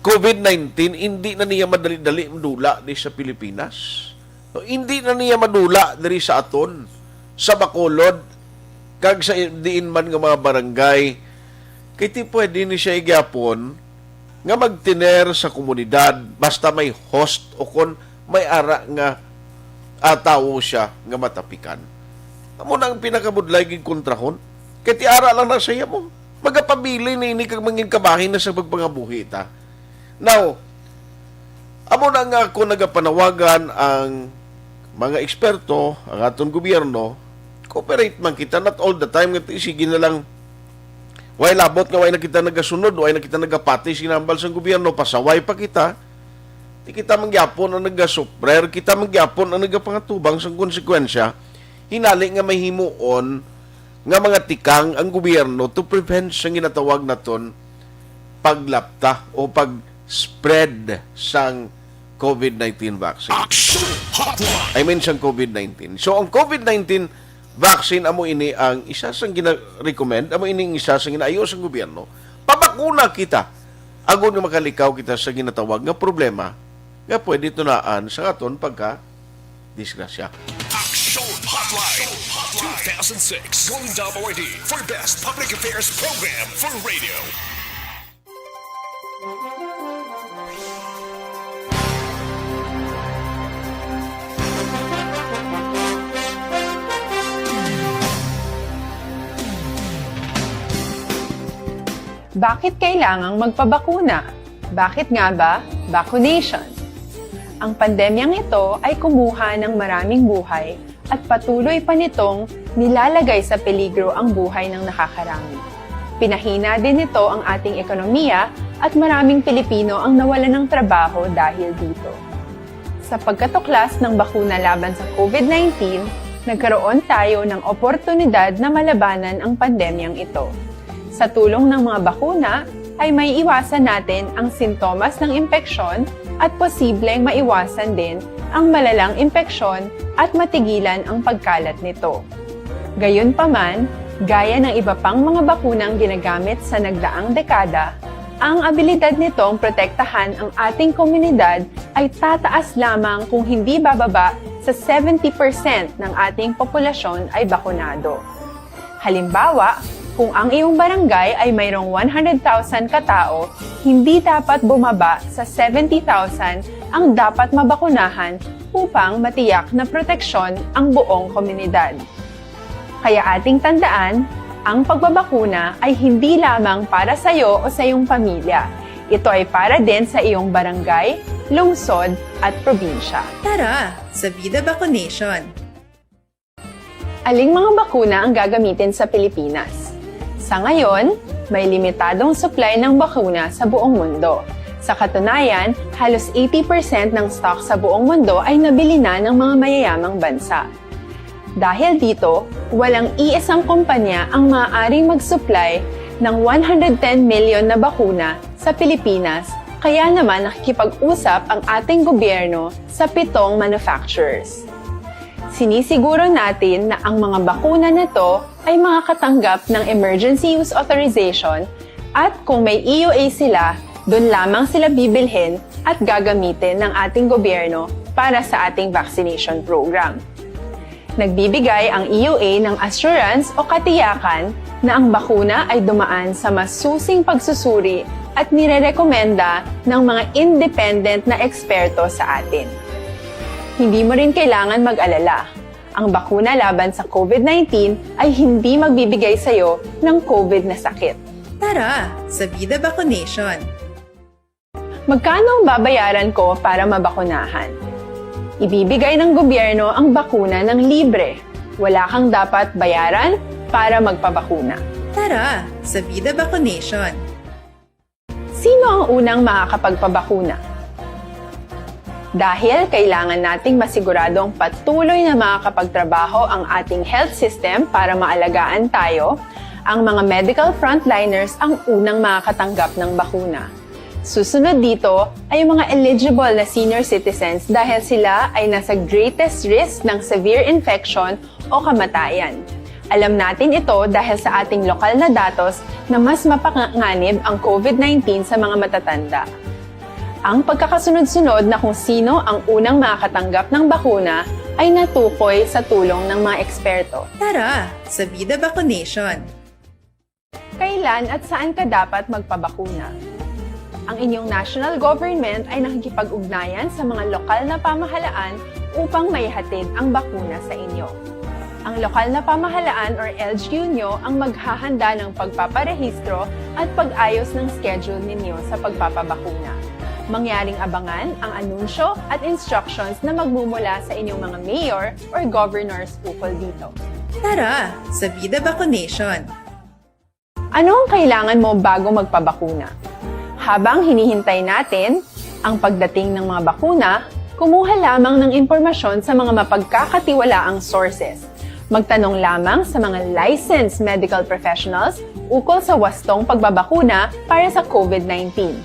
COVID-19, hindi na niya madali-dali madula di sa Pilipinas. So, hindi na niya madula diri sa aton, sa Bacolod, kag sa diin man nga mga barangay. Kaya ti pwede ni siya igyapon nga magtiner sa komunidad basta may host o kon may ara nga atawo siya nga matapikan. Amo na ang pinakabudlay gid kontrahon. Kaya ti ara lang na saya mo. Magapabili ni ini kag mangin kabahin na sa pagpangabuhi ta. Now, amo na nga ako nagapanawagan ang mga eksperto, ang aton gobyerno, cooperate man kita, not all the time, nga sige na lang, way labot nga way na kita nagasunod, way na kita nagapati, sinambal sa gobyerno, pasaway pa kita, di kita mangyapon ang nagasuprer, kita mangyapon ang nagapangatubang sa konsekwensya, hinali nga may himuon, nga mga tikang ang gobyerno to prevent sa ginatawag naton paglapta o pag-spread sang COVID-19 vaccine. Aksyon Hotline. I mean sang COVID-19. So ang COVID-19 vaccine amo ini ang isa sang gina-recommend, amo ini ang isa sang ginaayo sang gobyerno. Pabakuna kita agon nga makalikaw kita sa ginatawag nga problema nga pwede tunaan sa aton pagka disgrasya. Aksyon Hotline 2006 Golden Award for Best Public Affairs Program for Radio. Bakit kailangang magpabakuna? Bakit nga ba vaccination? Ang pandemyang ito ay kumuha ng maraming buhay at patuloy pa nitong nilalagay sa peligro ang buhay ng nakakarami. Pinahina din nito ang ating ekonomiya at maraming Pilipino ang nawalan ng trabaho dahil dito. Sa pagkatuklas ng bakuna laban sa COVID-19, nagkaroon tayo ng oportunidad na malabanan ang pandemyang ito. Sa tulong ng mga bakuna, ay may iwasan natin ang sintomas ng impeksyon at posibleng maiwasan din ang malalang impeksyon at matigilan ang pagkalat nito. Gayunpaman, gaya ng iba pang mga bakunang ginagamit sa nagdaang dekada, ang abilidad nitong protektahan ang ating komunidad ay tataas lamang kung hindi bababa sa 70% ng ating populasyon ay bakunado. Halimbawa, kung ang iyong barangay ay mayroong 100,000 katao, hindi dapat bumaba sa 70,000 ang dapat mabakunahan upang matiyak na proteksyon ang buong komunidad. Kaya ating tandaan, ang pagbabakuna ay hindi lamang para sa iyo o sa iyong pamilya. Ito ay para din sa iyong barangay, lungsod at probinsya. Tara, sa Vida Vaccination! Aling mga bakuna ang gagamitin sa Pilipinas? Sa ngayon, may limitadong supply ng bakuna sa buong mundo. Sa katunayan, halos 80% ng stock sa buong mundo ay nabili na ng mga mayayamang bansa. Dahil dito, walang iisang kumpanya ang maaaring mag-supply ng 110 million na bakuna sa Pilipinas, kaya naman nakikipag-usap ang ating gobyerno sa 7 manufacturers. Sinisiguro natin na ang mga bakuna na ito ay makakatanggap ng Emergency Use Authorization at kung may EUA sila, doon lamang sila bibilhin at gagamitin ng ating gobyerno para sa ating vaccination program. Nagbibigay ang EUA ng assurance o katiyakan na ang bakuna ay dumaan sa masusing pagsusuri at nirerekomenda ng mga independent na eksperto sa atin. Hindi mo rin kailangan mag-alala. Ang bakuna laban sa COVID-19 ay hindi magbibigay sa iyo ng COVID na sakit. Tara, sa Vida Vaccination! Magkano ang babayaran ko para mabakunahan? Ibibigay ng gobyerno ang bakuna ng libre. Wala kang dapat bayaran para magpabakuna. Tara, sa Vida Vaccination! Sino ang unang makakapagpabakuna? Dahil kailangan nating masiguradong patuloy na makakapagtrabaho ang ating health system para maalagaan tayo, ang mga medical frontliners ang unang makakatanggap ng bakuna. Susunod dito ay mga eligible na senior citizens dahil sila ay nasa greatest risk ng severe infection o kamatayan. Alam natin ito dahil sa ating lokal na datos na mas mapanganib ang COVID-19 sa mga matatanda. Ang pagkakasunod-sunod na kung sino ang unang makakatanggap ng bakuna ay natukoy sa tulong ng mga eksperto. Tara, sa Vida Vaccination! Kailan at saan ka dapat magpabakuna? Ang inyong national government ay nakikipag-ugnayan sa mga lokal na pamahalaan upang maihatid ang bakuna sa inyo. Ang lokal na pamahalaan or LGU nyo ang maghahanda ng pagpaparehistro at pag-ayos ng schedule ninyo sa pagpapabakuna. Mangyaring abangan ang anunsyo at instructions na magmumula sa inyong mga mayor or governors ukol dito. Tara, sa Vida Vaccination! Ano ang kailangan mo bago magpabakuna? Habang hinihintay natin ang pagdating ng mga bakuna, kumuha lamang ng impormasyon sa mga mapagkakatiwalaang sources. Magtanong lamang sa mga licensed medical professionals ukol sa wastong pagbabakuna para sa COVID-19.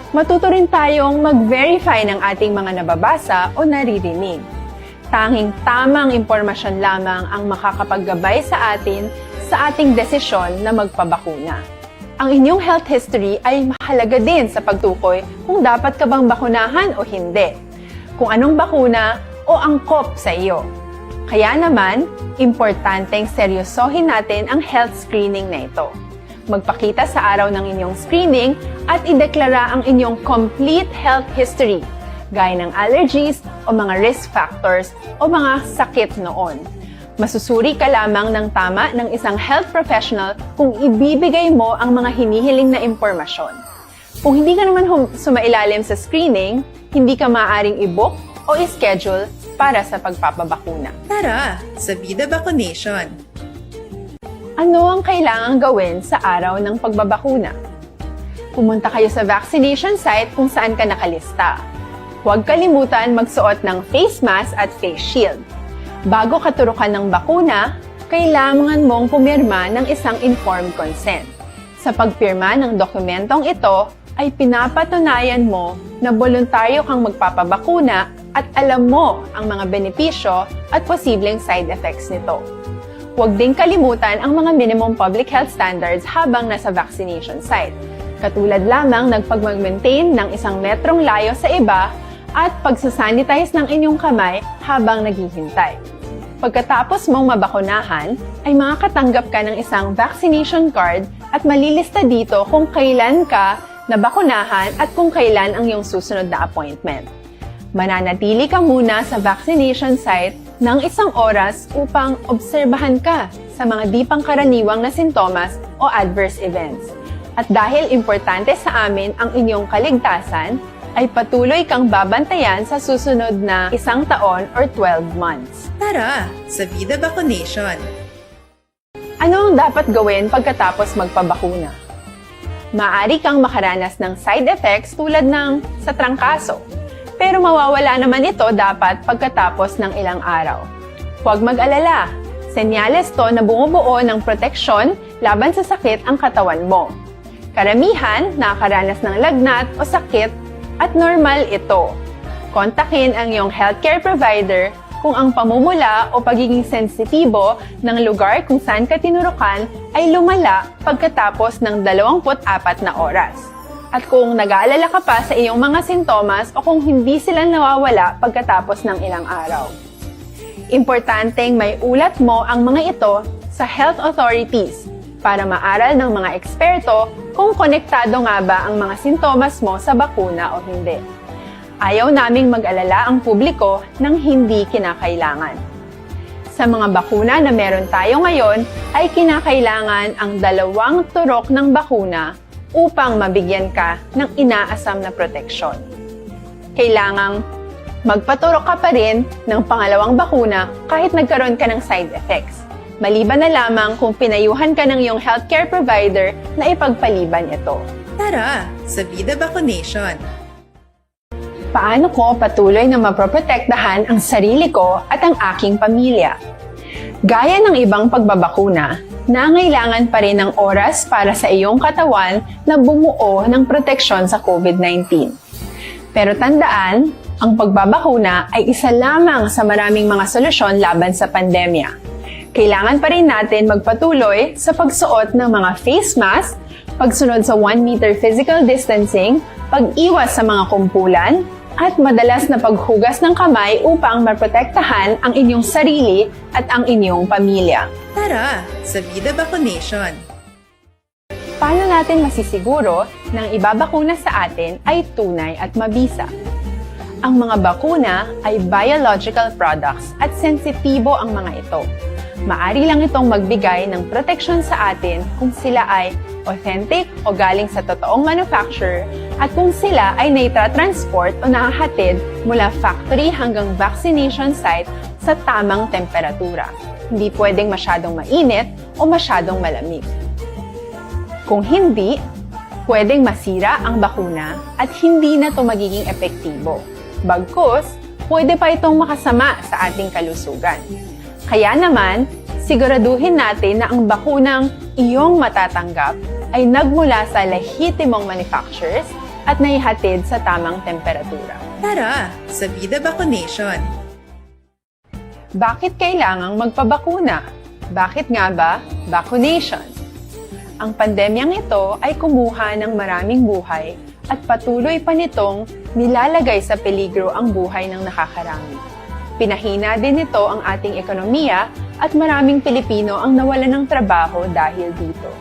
Matuto rin tayong mag-verify ng ating mga nababasa o naririnig. Tanging tamang impormasyon lamang ang makakapaggabay sa atin sa ating desisyon na magpabakuna. Ang inyong health history ay mahalaga din sa pagtukoy kung dapat ka bang bakunahan o hindi, kung anong bakuna o angkop sa iyo. Kaya naman, importanteng seryosohin natin ang health screening na ito. Magpakita sa araw ng inyong screening at ideklara ang inyong complete health history, gaya ng allergies o mga risk factors o mga sakit noon. Masusuri ka lamang ng tama ng isang health professional kung ibibigay mo ang mga hinihiling na impormasyon. Kung hindi ka naman sumailalim sa screening, hindi ka maaaring i-book o i-schedule para sa pagpapabakuna. Tara sa Vida Vaccination. Ano ang kailangang gawin sa araw ng pagbabakuna? Pumunta kayo sa vaccination site kung saan ka nakalista. Huwag kalimutan magsuot ng face mask at face shield. Bago ka turukan ng bakuna, kailangan mong pumirma ng isang informed consent. Sa pagpirma ng dokumentong ito, ay pinapatunayan mo na voluntaryo kang magpapabakuna at alam mo ang mga benepisyo at posibleng side effects nito. Huwag din kalimutan ang mga minimum public health standards habang nasa vaccination site. Katulad lamang nagpag-maintain ng 1 metrong layo sa iba at pagsasanitize ng inyong kamay habang naghihintay. Pagkatapos mong mabakunahan, ay makakatanggap ka ng isang vaccination card at malilista dito kung kailan ka nabakunahan at kung kailan ang iyong susunod na appointment. Mananatili ka muna sa vaccination site ng 1 oras upang obserbahan ka sa mga di pangkaraniwang na sintomas o adverse events. At dahil importante sa amin ang inyong kaligtasan, ay patuloy kang babantayan sa susunod na 1 taon or 12 months. Tara sa Vida Vaccination. Ano ang dapat gawin pagkatapos magpabakuna? Maaari kang makaranas ng side effects tulad ng sa trangkaso, pero mawawala naman ito dapat pagkatapos ng ilang araw. Huwag mag-alala, senyales to na bumubuo ng proteksyon laban sa sakit ang katawan mo. Karamihan nakakaranas ng lagnat o sakit at normal ito. Kontakin ang iyong healthcare provider kung ang pamumula o pagiging sensitibo ng lugar kung saan ka tinurukan ay lumala pagkatapos ng 24 na oras. At kung nag-aalala ka pa sa iyong mga sintomas o kung hindi sila nawawala pagkatapos ng ilang araw. Importanteng may ulat mo ang mga ito sa health authorities para maaral ng mga eksperto kung konektado nga ba ang mga sintomas mo sa bakuna o hindi. Ayaw naming mag-alala ang publiko ng hindi kinakailangan. Sa mga bakuna na meron tayo ngayon, ay kinakailangan ang 2 turok ng bakuna upang mabigyan ka ng inaasam na proteksyon. Kailangang magpaturok ka pa rin ng pangalawang bakuna kahit nagkaroon ka ng side effects. Maliban na lamang kung pinayuhan ka ng iyong healthcare provider na ipagpaliban ito. Tara sa Vida Vaccination. Paano ko patuloy na maproprotektahan ang sarili ko at ang aking pamilya? Gaya ng ibang pagbabakuna, nangailangan pa rin ng oras para sa iyong katawan na bumuo ng proteksyon sa COVID-19. Pero tandaan, ang pagbabakuna ay isa lamang sa maraming mga solusyon laban sa pandemya. Kailangan pa rin natin magpatuloy sa pagsuot ng mga face mask, pagsunod sa 1 meter physical distancing, pag-iwas sa mga kumpulan, at madalas na paghugas ng kamay upang maprotektahan ang inyong sarili at ang inyong pamilya. Tara sa Vida Vaccination. Paano natin masisiguro na ang ibabakuna sa atin ay tunay at mabisa? Ang mga bakuna ay biological products at sensitibo ang mga ito. Maari lang itong magbigay ng proteksyon sa atin kung sila ay authentic o galing sa totoong manufacturer at kung sila ay naitra-transport o nahahatid mula factory hanggang vaccination site sa tamang temperatura. Hindi pwedeng masyadong mainit o masyadong malamig. Kung hindi, pwedeng masira ang bakuna at hindi na ito magiging epektibo. Bagkus, pwede pa itong makasama sa ating kalusugan. Kaya naman, siguraduhin natin na ang bakunang iyong matatanggap ay nagmula sa lehitimong manufacturers at naihatid sa tamang temperatura. Tara sa Vida Vaccination. Bakit kailangang magpabakuna? Bakit nga ba vaccination? Ang pandemyang ito ay kumuha ng maraming buhay at patuloy pa nitong nilalagay sa peligro ang buhay ng nakakarami. Pinahina din nito ang ating ekonomiya at maraming Pilipino ang nawalan ng trabaho dahil dito.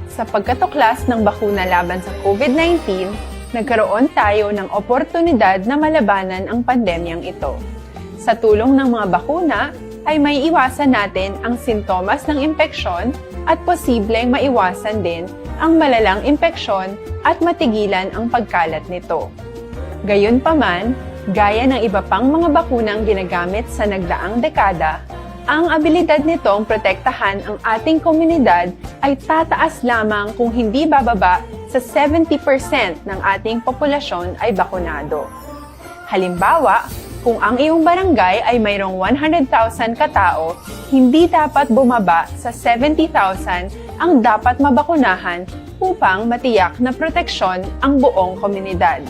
Sa pagkatuklas ng bakuna laban sa COVID-19, nagkaroon tayo ng oportunidad na malabanan ang pandemyang ito. Sa tulong ng mga bakuna, ay may iwasan natin ang sintomas ng impeksyon at posibleng maiwasan din ang malalang impeksyon at matigilan ang pagkalat nito. Gayunpaman, gaya ng iba pang mga bakunang ginagamit sa nagdaang dekada, ang abilidad nitong protektahan ang ating komunidad ay tataas lamang kung hindi bababa sa 70% ng ating populasyon ay bakunado. Halimbawa, kung ang iyong barangay ay mayroong 100,000 katao, hindi dapat bumaba sa 70,000 ang dapat mabakunahan upang matiyak na proteksyon ang buong komunidad.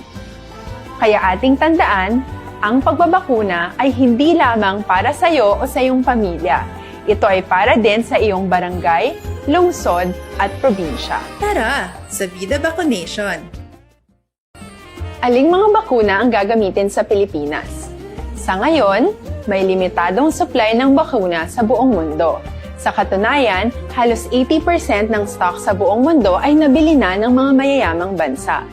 Kaya ating tandaan, ang pagbabakuna ay hindi lamang para sa iyo o sa iyong pamilya. Ito ay para din sa iyong barangay, lungsod at probinsya. Tara, sa Vida Vaccination! Aling mga bakuna ang gagamitin sa Pilipinas? Sa ngayon, may limitadong supply ng bakuna sa buong mundo. Sa katunayan, halos 80% ng stock sa buong mundo ay nabili na ng mga mayayamang bansa.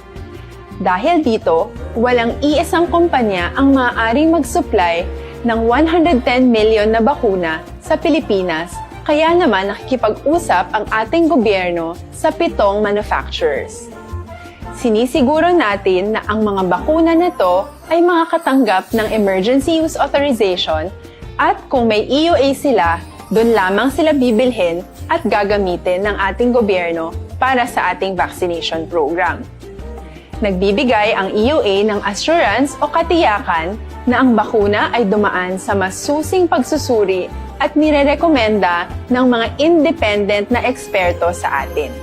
Dahil dito, walang iisang kumpanya ang maaaring mag-supply ng 110 million na bakuna sa Pilipinas, kaya naman nakikipag-usap ang ating gobyerno sa 7 manufacturers. Sinisiguro natin na ang mga bakuna nito ay makakatanggap ng Emergency Use Authorization at kung may EUA sila, doon lamang sila bibilhin at gagamitin ng ating gobyerno para sa ating vaccination program. Nagbibigay ang EUA ng assurance o katiyakan na ang bakuna ay dumaan sa masusing pagsusuri at nirerekomenda ng mga independent na eksperto sa atin.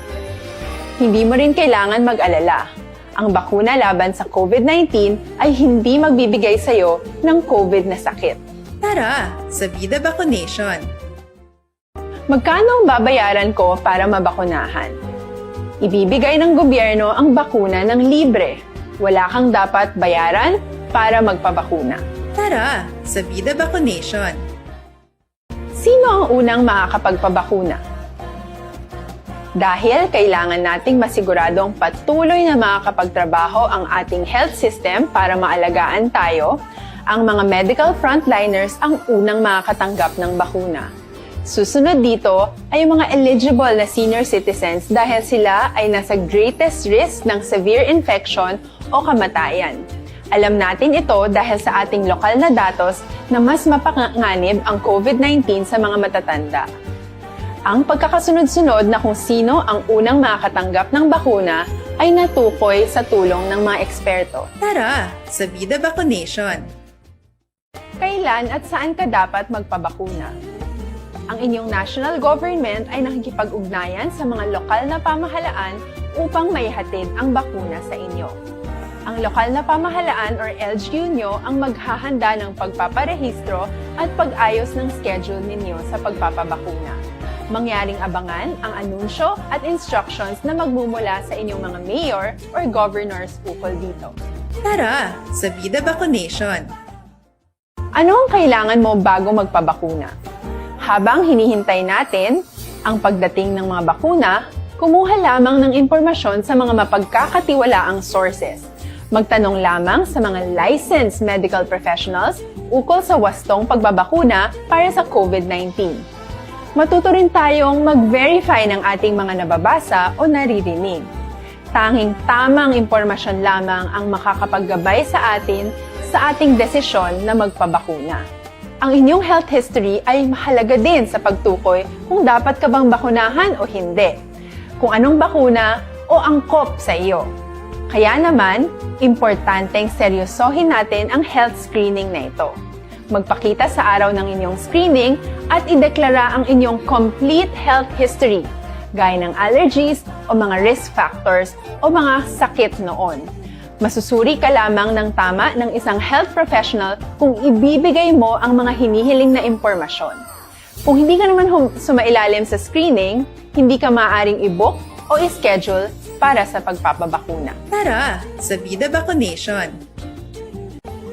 Hindi mo rin kailangan mag-alala. Ang bakuna laban sa COVID-19 ay hindi magbibigay sa iyo ng COVID na sakit. Tara, sa Vida Vaccination! Magkano ang babayaran ko para mabakunahan? Ibibigay ng gobyerno ang bakuna ng libre. Wala kang dapat bayaran para magpabakuna. Tara, sa Vida Vaccination! Sino ang unang makakapagpabakuna? Dahil kailangan nating masiguradong patuloy na makakapagtrabaho ang ating health system para maalagaan tayo, ang mga medical frontliners ang unang makakatanggap ng bakuna. Susunod dito ay mga eligible na senior citizens dahil sila ay nasa greatest risk ng severe infection o kamatayan. Alam natin ito dahil sa ating lokal na datos na mas mapanganib ang COVID-19 sa mga matatanda. Ang pagkakasunod-sunod na kung sino ang unang makakatanggap ng bakuna ay natukoy sa tulong ng mga eksperto. Tara, sa Vida Vaccination! Kailan at saan ka dapat magpabakuna? Ang inyong national government ay nakikipag-ugnayan sa mga lokal na pamahalaan upang maihatid ang bakuna sa inyo. Ang lokal na pamahalaan or LGU nyo ang maghahanda ng pagpaparehistro at pag-ayos ng schedule ninyo sa pagpapabakuna. Mangyaring abangan ang anunsyo at instructions na magmumula sa inyong mga mayor or governors ukol dito. Tara, sa Vida Vaccination! Ano ang kailangan mo bago magpabakuna? Habang hinihintay natin ang pagdating ng mga bakuna, kumuha lamang ng impormasyon sa mga mapagkakatiwalaang sources. Magtanong lamang sa mga licensed medical professionals ukol sa wastong pagbabakuna para sa COVID-19. Matuto rin tayong mag-verify ng ating mga nababasa o naririnig. Tanging tamang impormasyon lamang ang makakapaggabay sa atin sa ating desisyon na magpabakuna. Ang inyong health history ay mahalaga din sa pagtukoy kung dapat ka bang bakunahan o hindi, kung anong bakuna o angkop sa iyo. Kaya naman, importanteng seryosohin natin ang health screening na ito. Magpakita sa araw ng inyong screening at ideklara ang inyong complete health history, gaya ng allergies o mga risk factors o mga sakit noon. Masusuri ka lamang ng tama ng isang health professional kung ibibigay mo ang mga hinihiling na impormasyon. Kung hindi ka naman sumailalim sa screening, hindi ka maaaring i-book o i-schedule para sa pagpapabakuna. Tara, sa Vida Vaccination!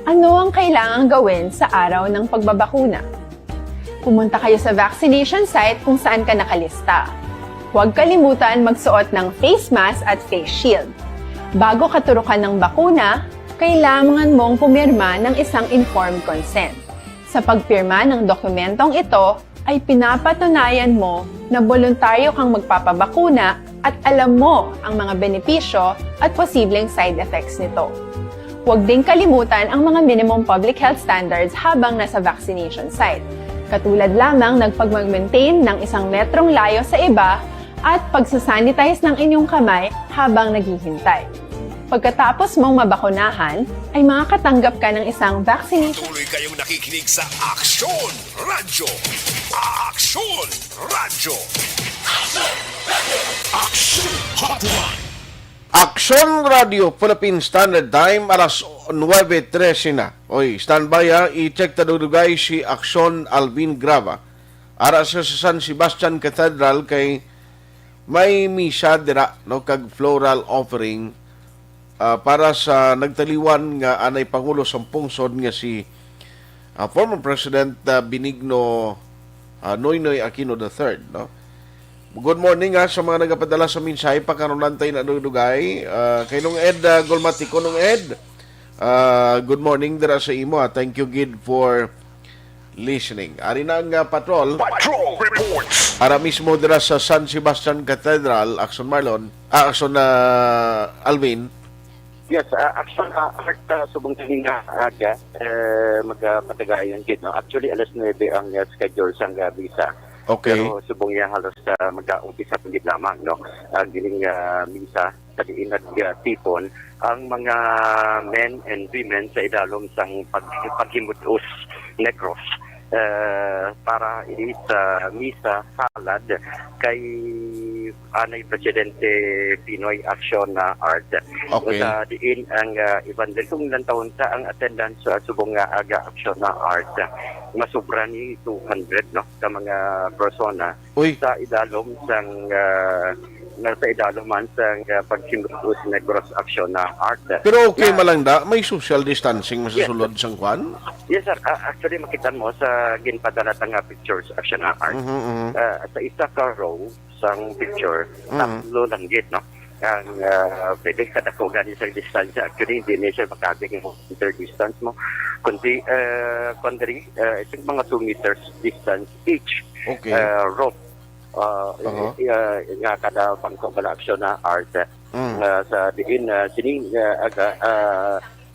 Ano ang kailangang gawin sa araw ng pagbabakuna? Pumunta kayo sa vaccination site kung saan ka nakalista. Huwag kalimutan magsuot ng face mask at face shield. Bago katurukan ng bakuna, kailangan mong pumirma ng isang informed consent. Sa pagpirma ng dokumentong ito, ay pinapatunayan mo na voluntaryo kang magpapabakuna at alam mo ang mga benepisyo at posibleng side effects nito. Huwag ding kalimutan ang mga minimum public health standards habang nasa vaccination site. Katulad lamang nagpag-maintain ng 1 metrong layo sa iba at pagsasanitize ng inyong kamay habang naghihintay. Pagkatapos mong mabakunahan, ay makakatanggap ka ng isang vaccination. Tuloy kayong nakikinig sa Aksyon Radyo. Aksyon Radyo. Aksyon Hotline. Aksyon Radio Philippine Standard Time, alas 9:13 na. Oy, standby ha. I-check tadudugay si Aksyon Alvin Grava. Ara sa San Sebastian Cathedral kay may misa dira no kag floral offering para sa nagtaliwan nga anay Pangulo sa pungsod nga si former President Benigno Noynoy Aquino III, no? Good morning sa mga nagapadala sa mensahe pakanunantay na dugay. Kay nung Ed Golmatiko nung Ed. Good morning dira sa imo. Thank you Gid for listening. Ari na ang patrol. Patrol reports. Ara mismo dira sa San Sebastian Cathedral, Aksyon Marlon, Aksyon Alvin. Yes, Aksyon subong talinga aga magpatagayan Gid, no? Actually alas 9 ang schedule sang visa. Okay. Pero subong niya halos mag-umpisa pagit lamang, no? Ang gining misa sa diin tipon ang mga men and women sa idalom sang paghimutos necros para sa misa halad kay anay Presidente Pinoy Aksyon Art. Okay. Sa diin ang ibang lang taon sa ang attendance sa subong aga Aksyon Art. Masubra ni 200 no sa mga persona. Uy. Sa idalom sang nasa idaloman sang pagsimbutos Negros Aksyon Art. Pero okay malang da, may social distancing masasulod sang kwan? Yes sir, actually makita mo sa ginpadala nga pictures Aksyon Art. Sa isa ka row sang picture, tatlo lang git, no? Ang pwede kadakugan isang distansya. Actually, hindi na siya makabigay mo meter distance mo. Kundi, isang mga 2 meters distance each. Okay. Row. Nga kada bangko bala Aksyon Art. Sa diin, sining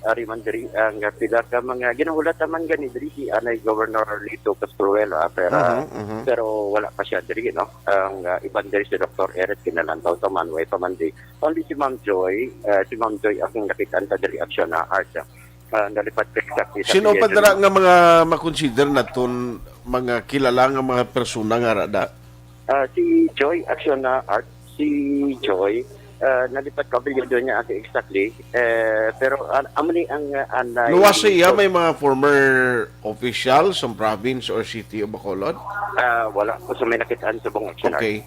ariman diri ang pila ka mga ginahulat naman gani diri si anay Governor Lito Castruela pero wala pa siya diri, no? Ang iban diri si Dr. Eret kinalantaw to man way pamandi only si Ma'am Joy akong nakitaan ta diri Aksyon Art. Nalipat exactly sa sino pa dara nga mga makonsider naton mga kilala nga mga persona nga rada? Si Joy Aksyon Art, si Joy nalipat kabilyado niya ate exactly pero amani ang anay Luwas siya may mga former officials sa province or city of Bacolod? Wala ko sa may nakitaan sa buong Aksyon Art. Okay.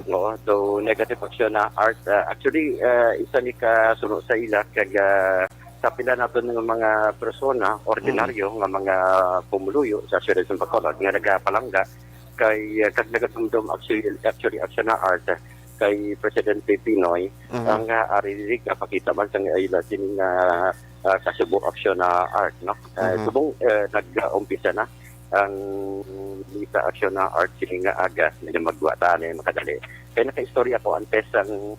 No, so negative Aksyon Art actually isa ni ka suno sa ila kag sa pila naton ng mga persona ordinaryo nga mga pumuluyo sa siyudad sa Bacolod nga nagapalangga kay kag nagatumdum actually Aksyon Art kay Presidente Pinoy ang aririg kapakita man sa ila sining kasubo Aksyon Art, no? Subong nag-umpisa na ang misa Aksyon Art sining aga na magwata na makadali. Kaya naka-istorya ko ang pesang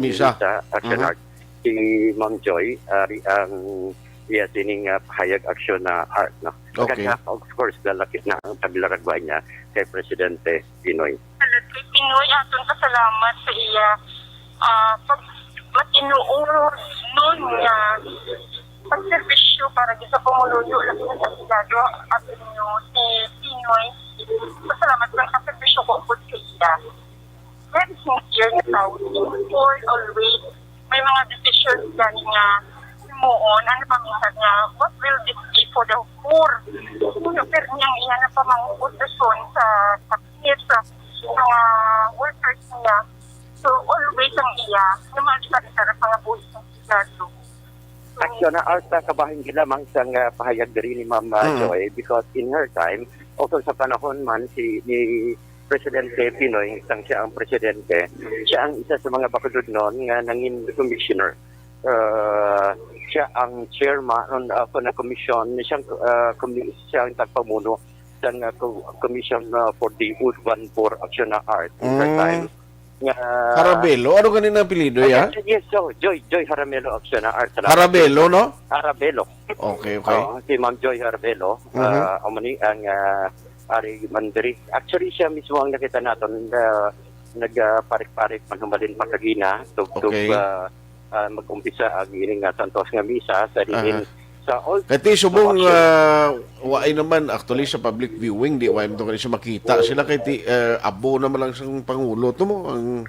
misa Aksyon Art. Si Ma'am Joy ari ang sining pahayag Aksyon Art, no? Okay. Kaya of course lalakit na ang paglaragwa niya kay Presidente Pinoy. Kay Pinoy, atong pasalamat sa iya. Pag matinuuro nun niya, pagservisyo para sa pumuluyo, lagi na sa sigado at inyo si Pinoy. Pasalamat sa servisyo ko po sa iya. Very sincere na tao. For always, may mga decisions gani nga moon, ano pa minsan nga, what will this be for the poor? Pero niyang iya na pamangusasyon sa sakit, sa mga workers niya. So, always ang iya, naman sa mga buhis ng sigado. Aksyon Art kabahin lamang sa pahayag diri ni Ma'am Joy because in her time, also sa panahon man ni Presidente Pinoy, isang siya ang presidente, siya ang isa sa mga bakudod noon nga nangin commissioner siya ang chairman ng commission, siya ang tagpamuno ng commission for the Urban for Action na Art. Time. Harabelo? Ano kanina apelido, ya? Yes, so, Joy Harabelo Action na Art. Harabelo, no? Harabelo. Okay. Si Ma'am Joy Harabelo, umani ang Ari Mandiri. Actually, siya mismo ang nakita natin nagparik-parik manhumalin pagkagina mag-umpisa ang ining Santos nga misa sa diin sa all. Kati subong waay naman actually sa public viewing di waay mo kanina siya makita sila kay abo naman lang sa pangulo to mo ang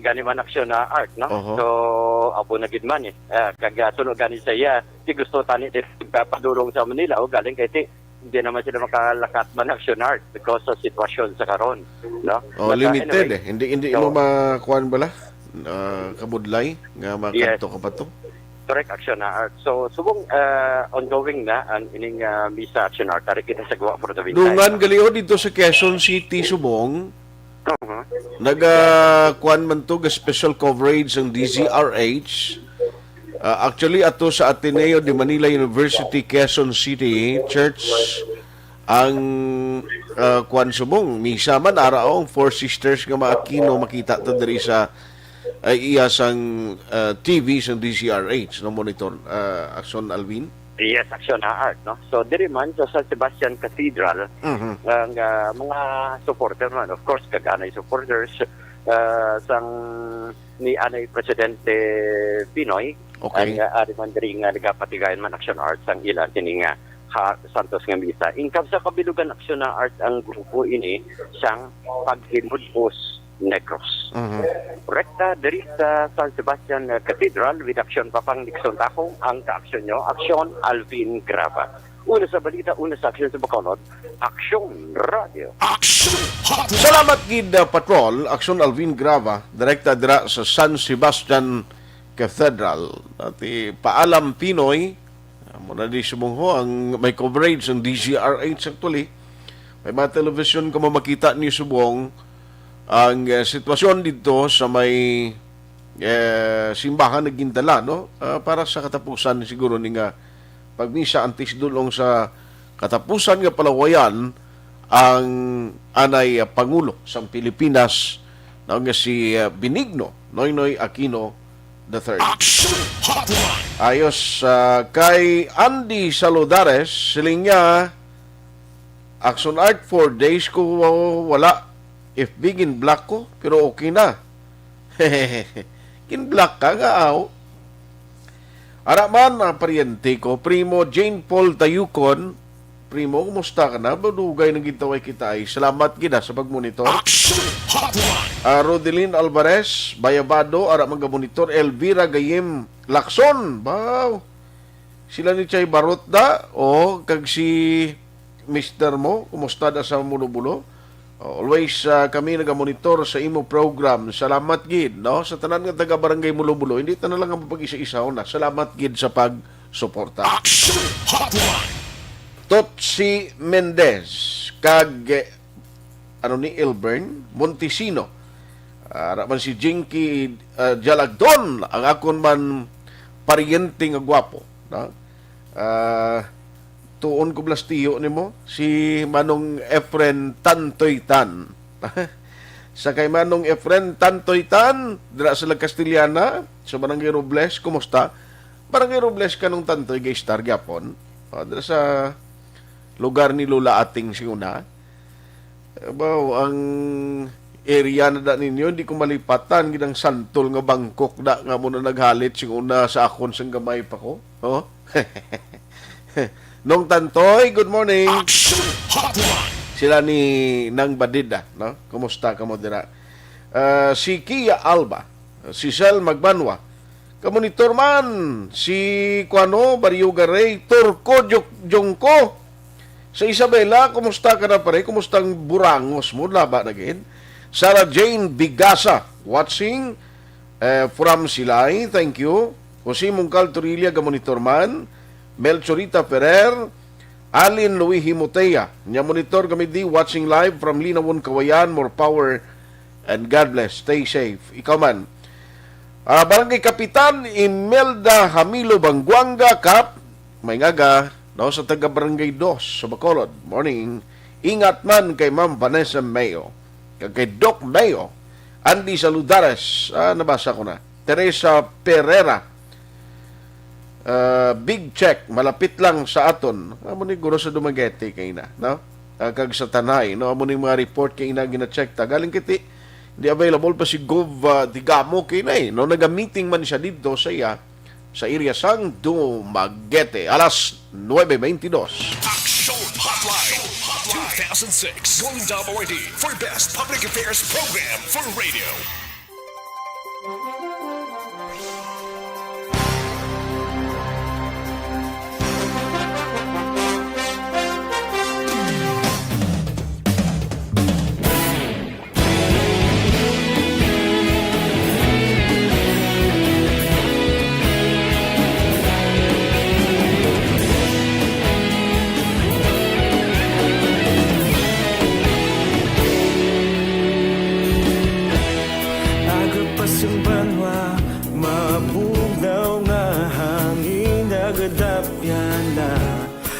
gani man aksyon na art, no? So abo na gid man kaga sunod gani sa iya di gusto tani padulong sa Manila o galing kay hindi naman sila makalakat man action art because sa sitwasyon sa karon, no? Limited anyway, hindi mo makuan bala kabudlay nga makanto ka pa to. Correct, action art. So subong ongoing na ang ining misa action art tari kita sa gawa for the meantime. Dungan galiho dito sa Quezon City subong kuan man to special coverage ng DZRH. Actually ato sa Ateneo de Manila University Quezon City Church ang kuan subong misa man araw Four Sisters nga maakino makita to diri sa iya sang TV sang DCRH no monitor Aksyon Alvin. Yes, Aksyon art, no? So diri man sa San Sebastian Cathedral ang mga supporter man, of course kaganay supporters sang ni anay presidente Pinoy ang ari man diri nga nagapatigayon man Aksyon art sang ilan kini nga Santos nga misa. Ingkab sa kabilugan Aksyon art ang grupo ini sang Paghimudpos Negros. Rekta dari sa San Sebastian Cathedral with Aksyon Papang Nixon Takong ang kaaksyon nyo, Aksyon Alvin Grava. Una sa balita, una sa aksyon sa Bacolod, Aksyon Radio. Aksyon Hotline. Salamat gid Patrol, Aksyon Alvin Grava, direkta dira sa San Sebastian Cathedral. Ati paalam Pinoy, muna di sumungho ang may coverage ng DZRH actually. May mga television ka makita ni subong ang sitwasyon dito sa may simbahan na gindala, no? Para sa katapusan siguro ni nga pagmisa antis dulong sa katapusan nga palawayan ang anay Pangulo sa Pilipinas na nga si Benigno Noynoy Aquino III. Ayos kay Andy Saludares siling niya Action Art 4 days ko wala if big in black ko, pero okay na. In black ka nga, aw. Araman, pariente ko, Primo Jane Paul Tayhopon. Primo, kumusta ka na? Badugay ng gintaway kita ay. Salamat gina sa pagmonitor. Rodelyn Alvarez, Bayabado, ara mga monitor, Elvira Gayem Lacson. Wow. Sila ni Chay Barot da, o kag si Mr. mo, kumusta da sa Munubulo? Always kami nagamonitor sa imo program. Salamat gid, no? Sa tanan nga taga Barangay Mulubulo, hindi ta na lang ang pag-isa-isa na. Salamat gid sa pag-suporta. Totsi Mendez kag ni Ilbern Montesino. Raman si Jinky Jalagdon ang akon man pariente nga gwapo, no? Tuon ko blastiyo nimo si Manong Efren Tantoy-Tan. Sa kay Manong Efren Tantoy-Tan dira sa Castiliana sa Barangay Robles, kumusta? Barangay Robles kanong Tantoy gay star gyapon. Dira sa lugar ni Lula Ating singuna. Ang area na da ninyo di ko malipatan gidang santol nga Bangkok da nga mo na naghalit singuna sa akon sang gamay pa ko. Oh. Nong Tantoy, good morning. Sila ni Nang Badida, no? Kumusta ka mo dira? Si Kia Alba, si Sel Magbanwa, kamonitor man, si Kuano Bariugaray, Turco Jongko, sa Isabela, kumusta ka na pare? Kumusta ang burangos mo? Laba na gid. Sarah Jane Bigasa, watching from Silay, thank you. Jose Mungcal Torilla, kamonitor man, Melchorita Ferrer, Alin Louis Himutea, nya monitor kami di watching live from Linawon, Kawayan. More power and God bless. Stay safe. Ikaw man. Barangay Kapitan Imelda Hamilo Bangguanga Kap may ngaga no, sa taga Barangay 2 sa Bacolod. Morning. Ingat man kay Ma'am Vanessa Mayo. Kay Doc Mayo. Andy Saludares. Nabasa ko na. Teresa Pereira. Big check. Malapit lang sa aton. Amo ni guro sa Dumaguete kay na. No? Kag sa Tanay. No? Amo ni mga report kay ina gina-check. Galing kiti. Di available pa si Gov Digamo kay na eh. No? Naga-meeting man siya dito sa iya sa area sang Dumaguete. Alas 9:22. Aksyon Hotline 2006 Golden Award for Best Public Affairs Program for Radio.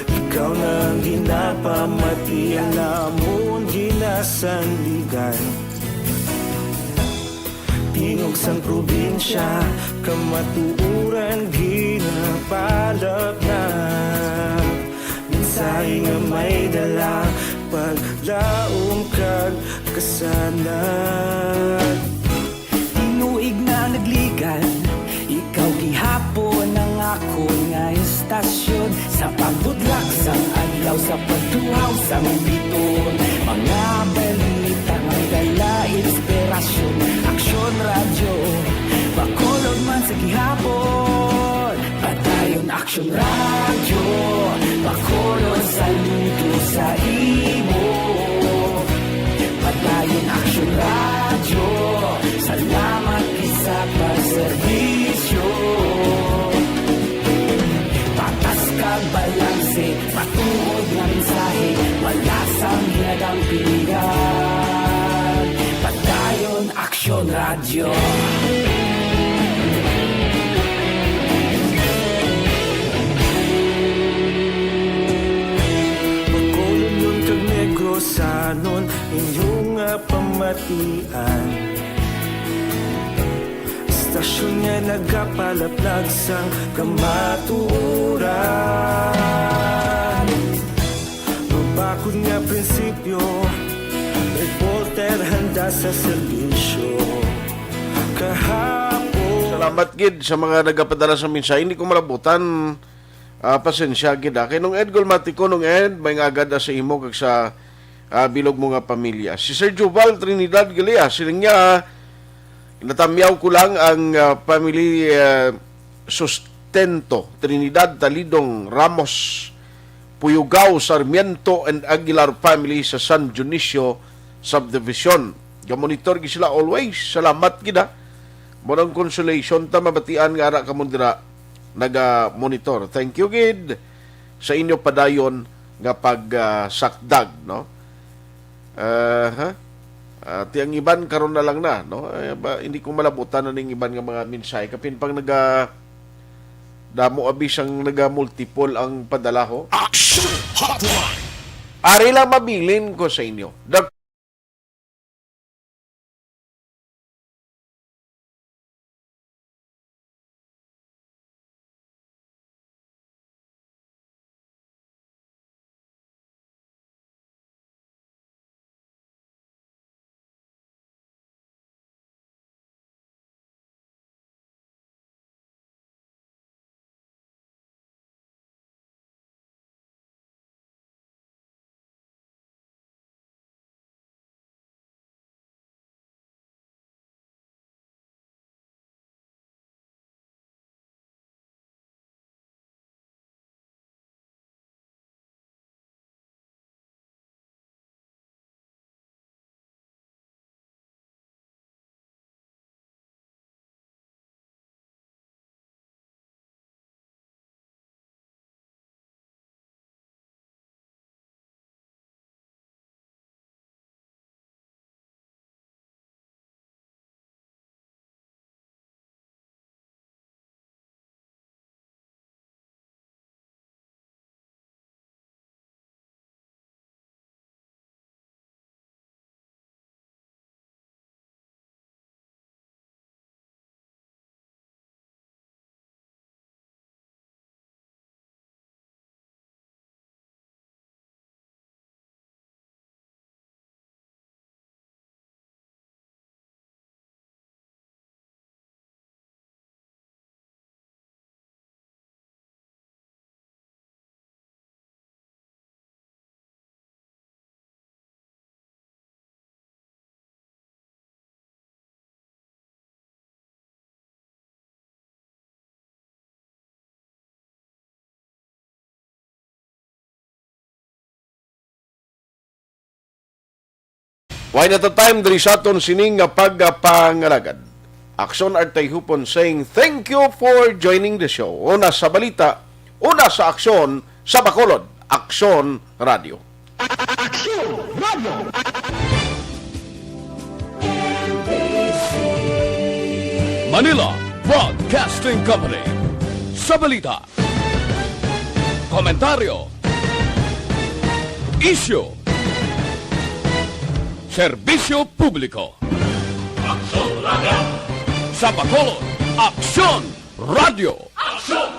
Ikaw nang ginapamati, alamon ginasanligan. Tingog sang probinsya, kamatuuran ginapalap na. Minsay nga may dala, paglaom kag kasanat. Tinuig na nagligan, ikaw gihapon ang ako nga istasyon. Sa pagbudlak sang adlaw, sa pagtuhaw sang biton. Mga balita nga dala inspirasyon. Aksyon radyo, Bacolod man sa gihapon. Padayon Aksyon radyo, Bacolod saludo sa imo. Padayon Aksyon radyo, salamat isa pagserbisyo. Patas kag balanse, patuod nga mensahe, wala sang hinadang pilihan. Padayon Aksyon radyo. Bacolod nun kag Negrosanon, inyong pamatian. Istasyon nga nagapalaplag sang kamaturan. Mabakod nga prinsipyo, reporter handa sa serbisyo. Kahapon. Salamat gid sa mga nagapadala sa mensahe. Hindi ko malabutan. Pasensya gid. Kay nung Ed Gulmati ko nung Ed, may ngagad sa imo kag sa bilog mo nga pamilya. Si Sir Joval Trinidad Galea, siling niya natamyaw ko lang ang family sustento Trinidad Talidong Ramos Puyugaw Sarmiento and Aguilar family sa San Dionisio Subdivision. Gamonitor gi sila always. Salamat gida. Morang consolation ta mabatian nga ara kamundira naga-monitor. Thank you gid sa inyo padayon nga pagsakdag, no? Tiyang iban karon na lang na, no? Hindi ko malabutan na ning iban nga mga mensahe kapin pang damo abis ang naga-multiple ang padala ko. Aksyon Hotline. Ari lang mabilin ko sa inyo. Why not a time diri sa aton sining nga pagpangalagad. Aksyon at Tayhopon saying thank you for joining the show. Una sa balita, una sa aksyon sa Bacolod. Aksyon Radio. Aksyon Radio! Manila Broadcasting Company. Sa balita, komentaryo, issue, serbisyo publiko. Aksyon Radio! Sa Bacolod, Aksyon Radio! Aksyon